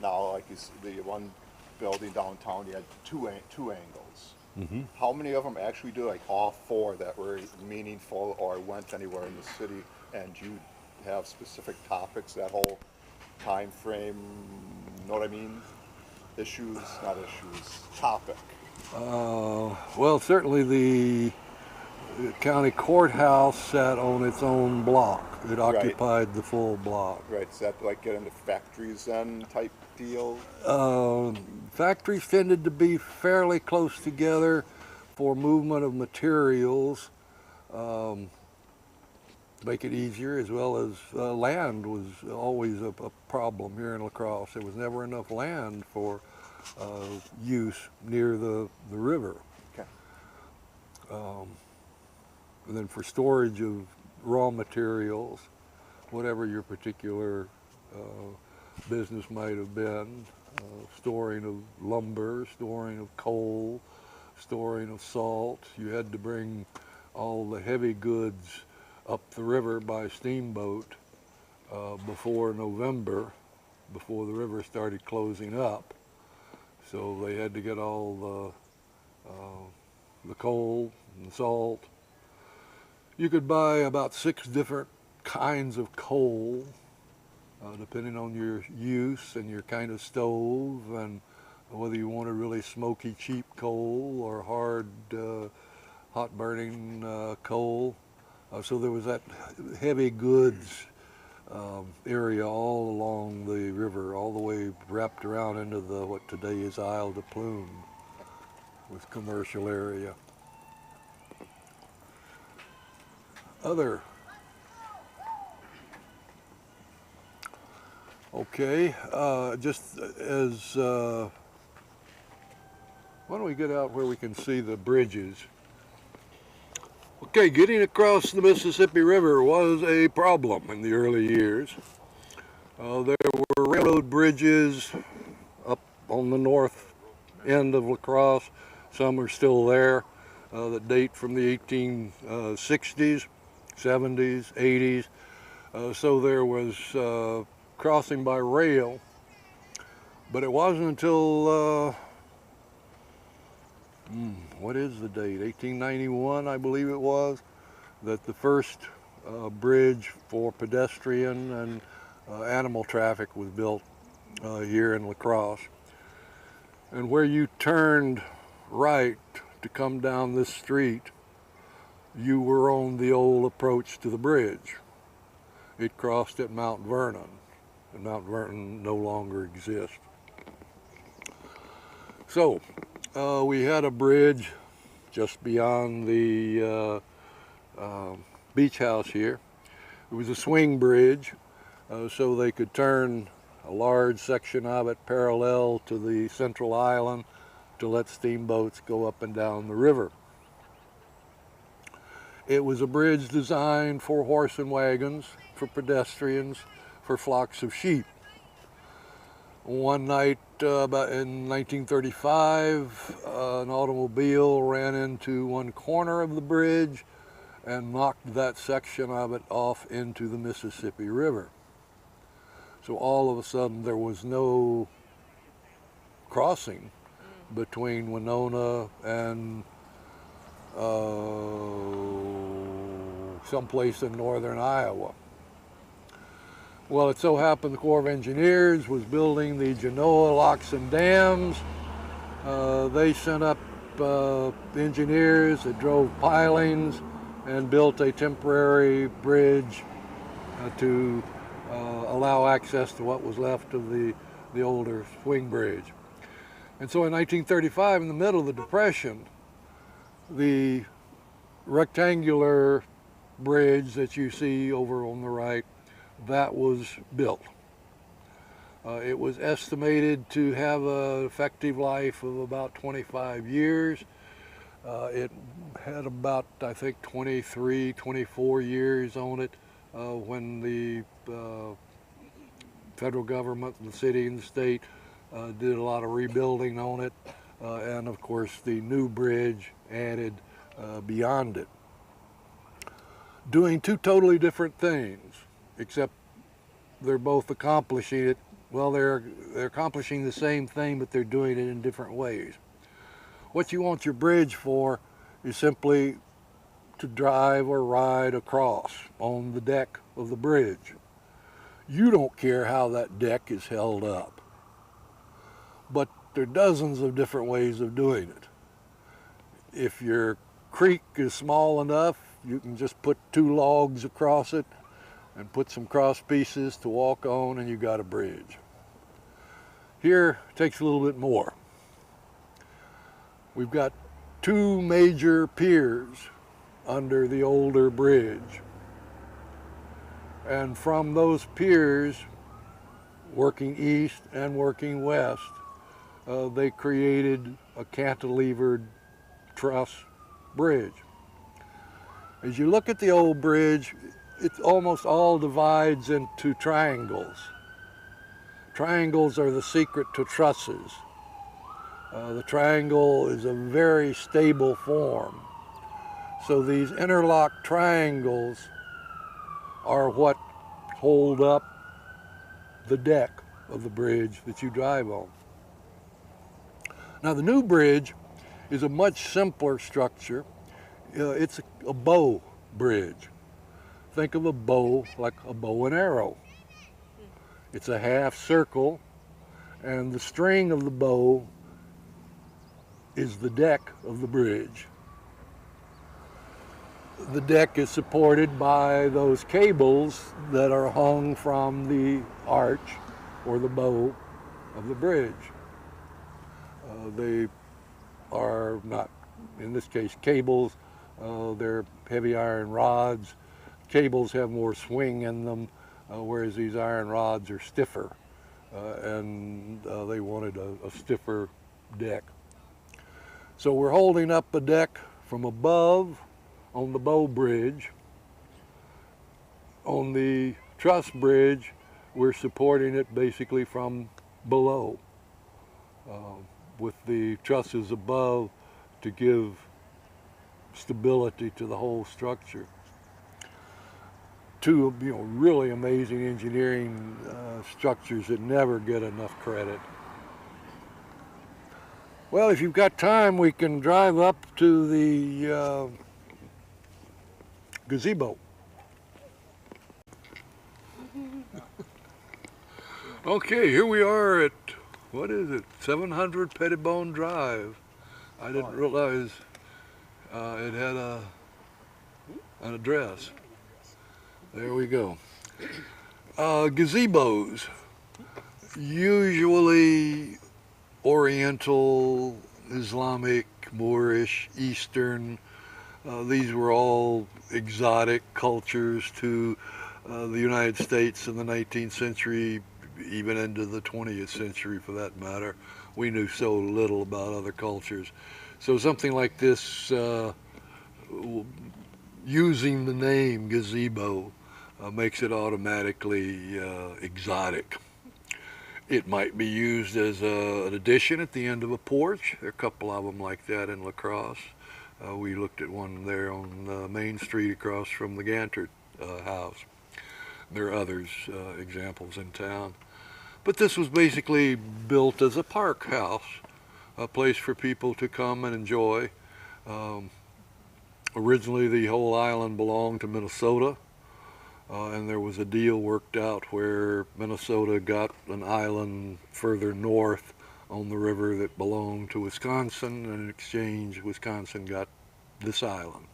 Speaker 7: Now, like you see, the one building downtown, you had two angles.
Speaker 3: Mm-hmm.
Speaker 7: How many of them actually do, like all four that were meaningful or went anywhere in the city? And you have specific topics, that whole time frame, know what I mean? Issues, not issues, topic.
Speaker 3: Well, certainly the county courthouse sat on its own block. It occupied the full block.
Speaker 7: Right, is that like get into factories then type deal?
Speaker 3: Factories tended to be fairly close together for movement of materials, make it easier, as well as land was always a problem here in La Crosse. There was never enough land for use near the river.
Speaker 7: Okay.
Speaker 3: And then for storage of raw materials, whatever your particular business might have been, storing of lumber, storing of coal, storing of salt. You had to bring all the heavy goods up the river by steamboat before November, before the river started closing up. So they had to get all the coal and salt. You could buy about 6 different kinds of coal, depending on your use and your kind of stove, and whether you want a really smoky, cheap coal or hard, hot burning coal. So there was that heavy goods area all along the river, all the way wrapped around into what today is Isle de Plume, with commercial area. Okay, just as, why don't we get out where we can see the bridges? Okay, getting across the Mississippi River was a problem in the early years. There were railroad bridges up on the north end of La Crosse. Some are still there that date from the 1860s, 70s, 80s. So there was crossing by rail, but it wasn't until what is the date? 1891, I believe it was, that the first bridge for pedestrian and animal traffic was built here in La Crosse. And where you turned right to come down this street, you were on the old approach to the bridge. It crossed at Mount Vernon, and Mount Vernon no longer exists. So we had a bridge just beyond the beach house here. It was a swing bridge, so they could turn a large section of it parallel to the central island to let steamboats go up and down the river. It was a bridge designed for horse and wagons, for pedestrians, for flocks of sheep. One night about in 1935, an automobile ran into one corner of the bridge and knocked that section of it off into the Mississippi River. So all of a sudden there was no crossing between Winona and someplace in northern Iowa. Well, it so happened the Corps of Engineers was building the Genoa locks and dams. They sent up engineers that drove pilings and built a temporary bridge to allow access to what was left of the older swing bridge. And so in 1935, in the middle of the Depression, the rectangular bridge that you see over on the right, that was built. It was estimated to have an effective life of about 25 years. It had about, I think, 23, 24 years on it when the federal government, the city and the state did a lot of rebuilding on it. And of course, the new bridge added beyond it. Doing two totally different things, except they're both accomplishing it. Well, they're accomplishing the same thing, but they're doing it in different ways. What you want your bridge for is simply to drive or ride across on the deck of the bridge. You don't care how that deck is held up. But there are dozens of different ways of doing it. If your creek is small enough, you can just put 2 logs across it and put some cross pieces to walk on, and you got a bridge. Here it takes a little bit more. We've got 2 major piers under the older bridge. And from those piers, working east and working west, they created a cantilevered truss bridge. As you look at the old bridge, it almost all divides into triangles. Triangles are the secret to trusses. The triangle is a very stable form. So these interlocked triangles are what hold up the deck of the bridge that you drive on. Now the new bridge is a much simpler structure. It's a bow bridge. Think of a bow like a bow and arrow. It's a half circle, and the string of the bow is the deck of the bridge. The deck is supported by those cables that are hung from the arch or the bow of the bridge. They are not, in this case, cables. They're heavy iron rods. Cables have more swing in them, whereas these iron rods are stiffer. And they wanted a stiffer deck. So we're holding up the deck from above on the bow bridge. On the truss bridge, we're supporting it basically from below, with the trusses above to give stability to the whole structure. 2 really amazing engineering structures that never get enough credit. Well, if you've got time, we can drive up to the gazebo. Okay, here we are at, what is it, 700 Pettibone Drive. I didn't realize it had an address. There we go. Gazebos, usually Oriental, Islamic, Moorish, Eastern. These were all exotic cultures to the United States in the 19th century, even into the 20th century for that matter. We knew so little about other cultures. So something like this, using the name gazebo, makes it automatically exotic. It might be used as an addition at the end of a porch. There are a couple of them like that in La Crosse. We looked at one there on Main Street across from the Gantert house. There are others, examples in town. But this was basically built as a park house, a place for people to come and enjoy. Originally, the whole island belonged to Minnesota. And there was a deal worked out where Minnesota got an island further north on the river that belonged to Wisconsin, and in exchange Wisconsin got this island.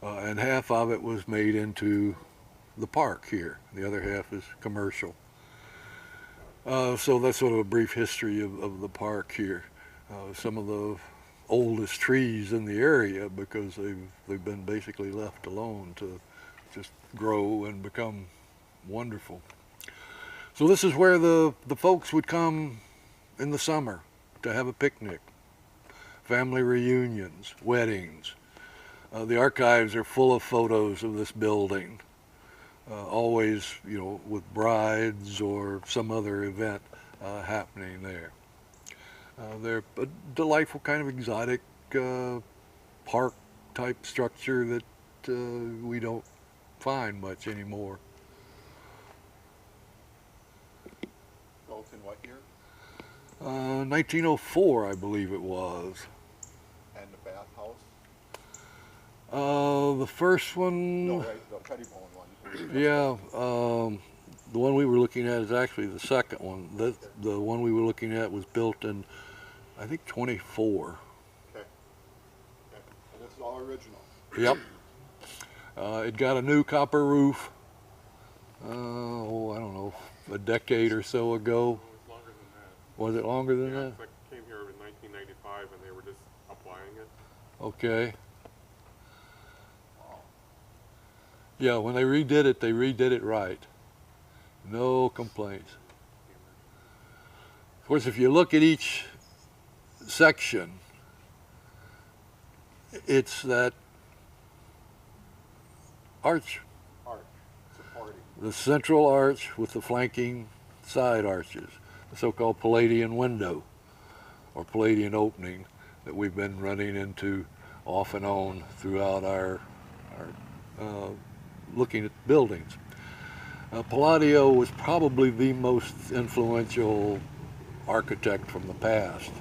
Speaker 3: And half of it was made into the park here. The other half is commercial. So that's sort of a brief history of the park here. Some of the oldest trees in the area because they've been basically left alone to just grow and become wonderful. So this is where the folks would come in the summer to have a picnic, family reunions, weddings. The archives are full of photos of this building, always, you know, with brides or some other event happening there. They're a delightful kind of exotic park type structure that we don't find much anymore.
Speaker 7: Built in what year?
Speaker 3: 1904, I believe it was.
Speaker 7: And the bathhouse?
Speaker 3: The first one,
Speaker 7: No, right, the Pettibone one.
Speaker 3: yeah, the one we were looking at is actually the second one. The one we were looking at was built in, I think, 24.
Speaker 7: Okay. And this is all original?
Speaker 3: Yep. It got a new copper roof, I don't know, a decade or so ago.
Speaker 8: It was longer than that.
Speaker 3: Was it longer than
Speaker 8: Yeah,
Speaker 3: that?
Speaker 8: it's like came here in 1995 and they were just applying it.
Speaker 3: Okay. Yeah, when they redid it right. No complaints. Of course, if you look at each section, it's that arch,
Speaker 7: Supporting.
Speaker 3: the central arch with the flanking side arches, the so-called Palladian window or Palladian opening that we've been running into off and on throughout our looking at buildings. Palladio was probably the most influential architect from the past,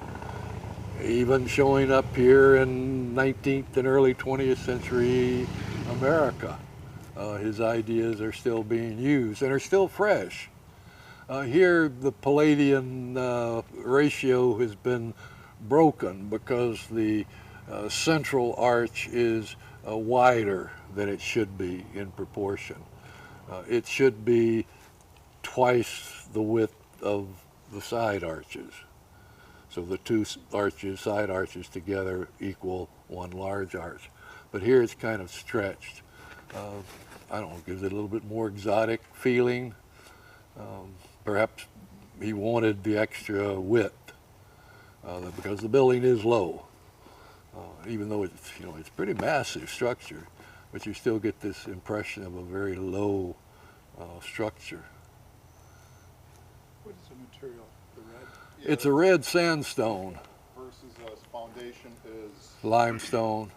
Speaker 3: even showing up here in 19th and early 20th century America. His ideas are still being used and are still fresh. Here the Palladian ratio has been broken because the central arch is wider than it should be in proportion. It should be twice the width of the side arches. So the two arches, side arches together equal one large arch. But here it's kind of stretched. I don't know, gives it a little bit more exotic feeling. Perhaps he wanted the extra width because the building is low. Even though it's, you know, it's pretty massive structure, but you still get this impression of a very low structure.
Speaker 5: What is the material? The red?
Speaker 3: It's a red sandstone,
Speaker 7: Versus foundation is
Speaker 3: limestone.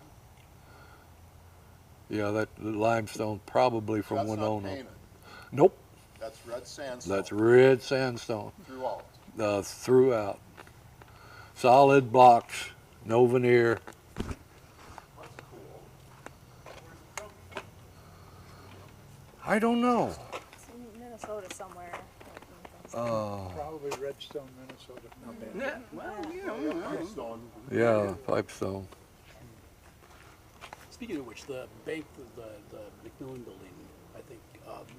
Speaker 3: Yeah, that limestone probably from
Speaker 7: that's not
Speaker 3: Winona.
Speaker 7: painted.
Speaker 3: Nope,
Speaker 7: That's red sandstone.
Speaker 3: that's red sandstone
Speaker 7: Throughout.
Speaker 3: throughout. Solid blocks, no veneer. I don't know.
Speaker 10: It's in Minnesota somewhere.
Speaker 5: Probably Redstone, Minnesota. Not bad.
Speaker 10: Yeah, well, you know.
Speaker 7: Stone.
Speaker 3: Yeah, pipestone.
Speaker 1: Speaking of which, the bank, the McMillan building, I think,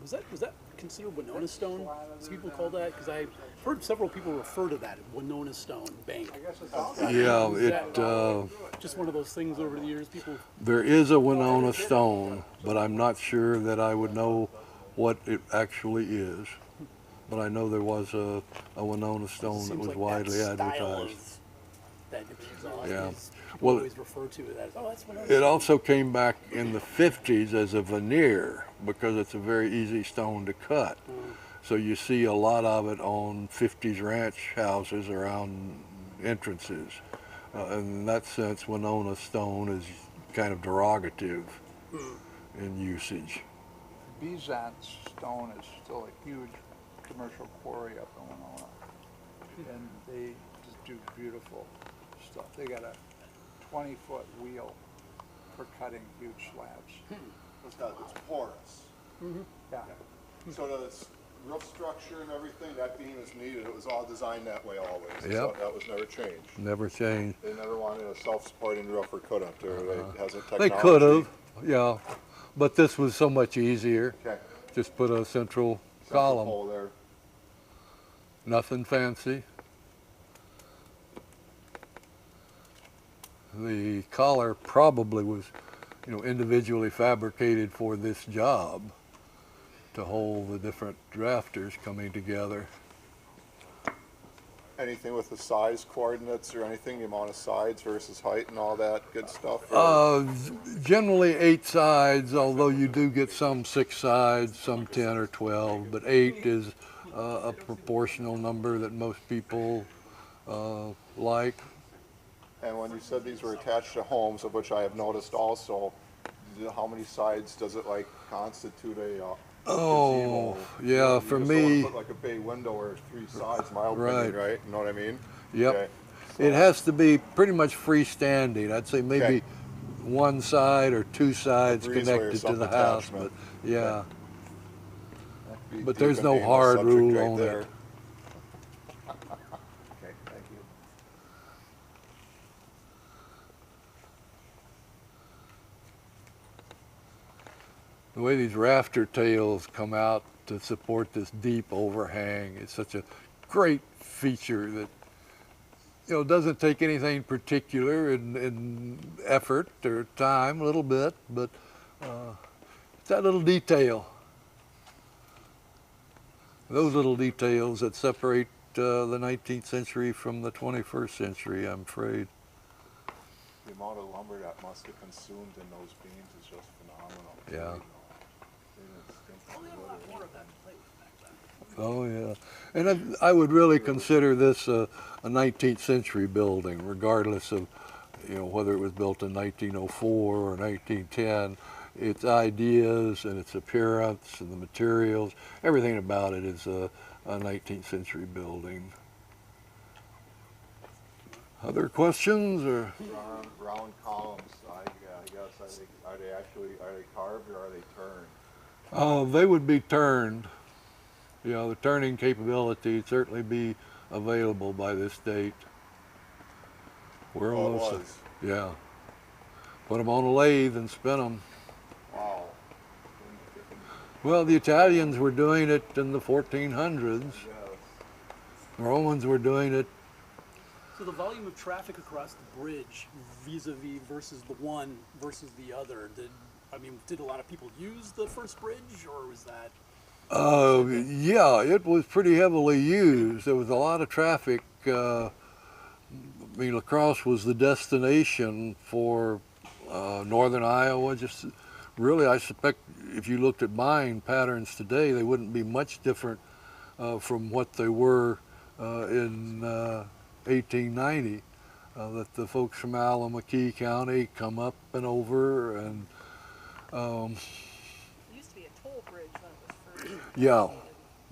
Speaker 1: was that considered Winona Stone? Some people call that, because I've heard several people refer to that, Winona Stone Bank.
Speaker 5: I guess it's all.
Speaker 3: Yeah,
Speaker 1: Is
Speaker 3: it,
Speaker 1: that just one of those things over the years, people,
Speaker 3: there is a Winona stone, but I'm not sure that I would know what it actually is. But I know there was a Winona stone that
Speaker 1: seems
Speaker 3: was
Speaker 1: like
Speaker 3: widely
Speaker 1: that style
Speaker 3: advertised.
Speaker 1: of, that exhaust
Speaker 3: Yeah.
Speaker 1: is, people
Speaker 3: Well,
Speaker 1: always refer to it as, oh, that's Winona
Speaker 3: It
Speaker 1: Stone.
Speaker 3: also came back in the 50s as a veneer because it's a very easy stone to cut. So you see a lot of it on 50s ranch houses around entrances. In that sense, Winona stone is kind of derogative in usage.
Speaker 5: Bizant stone is still a huge commercial quarry up in Winona. And they just do beautiful stuff. They got a 20-foot wheel for cutting huge slabs.
Speaker 7: It's porous.
Speaker 5: Yeah.
Speaker 7: So the roof structure and everything, that beam is needed. It was all designed that way always. So
Speaker 3: Yep.
Speaker 7: that was never changed.
Speaker 3: Never changed.
Speaker 7: They never wanted a self-supporting roof or couldn't. It hasn't
Speaker 3: They
Speaker 7: technology.
Speaker 3: could have, yeah, but this was so much easier.
Speaker 7: Okay.
Speaker 3: Just put a central
Speaker 7: Central
Speaker 3: column,
Speaker 7: pole there.
Speaker 3: nothing fancy. The collar probably was, individually fabricated for this job to hold the different drafters coming together.
Speaker 7: Anything with the size coordinates or anything, the amount of sides versus height and all that good stuff? Or-
Speaker 3: Generally 8 sides, although you do get some 6 sides, some 10 or 12, but 8 is a proportional number that most people like.
Speaker 7: And when you said these were attached to homes, of which I have noticed also, how many sides does it constitute a
Speaker 3: Oh,
Speaker 7: gazebo?
Speaker 3: yeah,
Speaker 7: You
Speaker 3: for
Speaker 7: just don't wanna
Speaker 3: me,
Speaker 7: put like a bay window or 3 sides, my opinion,
Speaker 3: Right.
Speaker 7: right? You know what I mean?
Speaker 3: yep.
Speaker 7: Okay.
Speaker 3: It has to be pretty much freestanding. I'd say maybe
Speaker 7: Okay.
Speaker 3: 1 side or 2 sides
Speaker 7: breezeway or
Speaker 3: connected to the house, but
Speaker 7: self-attachment.
Speaker 3: yeah.
Speaker 7: Be
Speaker 3: But
Speaker 7: deep
Speaker 3: there's
Speaker 7: in
Speaker 3: no
Speaker 7: anal
Speaker 3: hard
Speaker 7: subject
Speaker 3: rule
Speaker 7: right
Speaker 3: on
Speaker 7: there.
Speaker 3: it.
Speaker 7: Okay, thank you.
Speaker 3: The way these rafter tails come out to support this deep overhang is such a great feature that doesn't take anything particular in effort or time, a little bit, but it's that little detail. Those little details that separate the 19th century from the 21st century, I'm afraid.
Speaker 7: The amount of lumber that must have consumed in those beams is just phenomenal.
Speaker 3: Yeah.
Speaker 7: They didn't stink
Speaker 1: Well, they had a lot more of that to play with back then.
Speaker 3: Oh, yeah. And I would really consider this a 19th century building, regardless of, whether it was built in 1904 or 1910. Its ideas and its appearance and the materials, everything about it is a 19th century building. Other questions or?
Speaker 7: round columns, I guess, are they carved or are they turned?
Speaker 3: They would be turned. The turning capability would certainly be available by this date. We're
Speaker 7: Oh, it
Speaker 3: almost,
Speaker 7: was.
Speaker 3: yeah. Put them on a lathe and spin them.
Speaker 7: Wow.
Speaker 3: Well, the Italians were doing it in the 1400s.
Speaker 7: Yes.
Speaker 3: The Romans were doing it.
Speaker 1: So the volume of traffic across the bridge vis-a-vis versus the one versus the other, did a lot of people use the first bridge, or was that?
Speaker 3: Yeah, it was pretty heavily used. There was a lot of traffic. La Crosse was the destination for northern Iowa. Just really, I suspect if you looked at buying patterns today, they wouldn't be much different from what they were in 1890. That the folks from Allamakee County come up and over, and
Speaker 6: It used to be a toll bridge when it was first.
Speaker 3: yeah,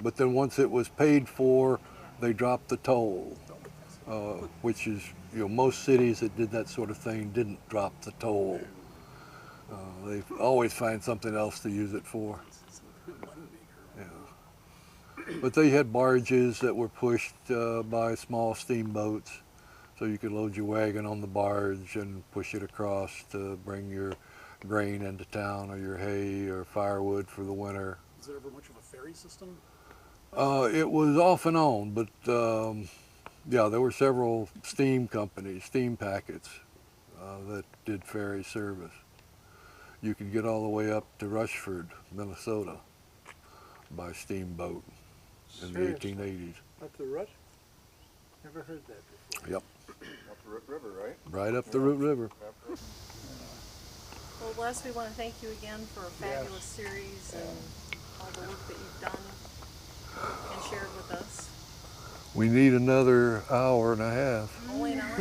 Speaker 3: but then once it was paid for, they dropped the toll, which is, most cities that did that sort of thing didn't drop the toll. They always find something else to use it for. Yeah. But they had barges that were pushed by small steamboats. So you could load your wagon on the barge and push it across to bring your grain into town, or your hay or firewood for the winter.
Speaker 1: Was there ever much of a ferry system?
Speaker 3: It was off and on, but yeah, there were several steam companies, steam packets that did ferry service. You could get all the way up to Rushford, Minnesota by steamboat in the
Speaker 5: Seriously?
Speaker 3: 1880s.
Speaker 5: Up the Rush? Never heard that before.
Speaker 3: Yep,
Speaker 7: Up the Root River, right?
Speaker 3: right up the Root River.
Speaker 6: Well, Les, we want to thank you again for a fabulous series and all the work that you've done and shared with us.
Speaker 3: We need another hour and a half.
Speaker 6: Only an hour.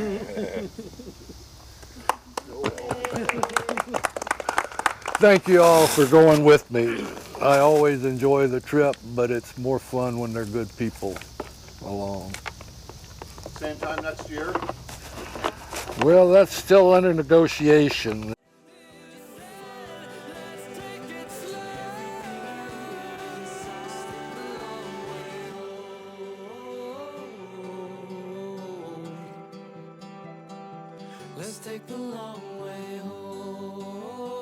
Speaker 3: Thank you all for going with me. I always enjoy the trip, but it's more fun when they're good people along.
Speaker 7: Same time next year?
Speaker 3: Well, that's still under negotiation.
Speaker 10: Let's take the long way home.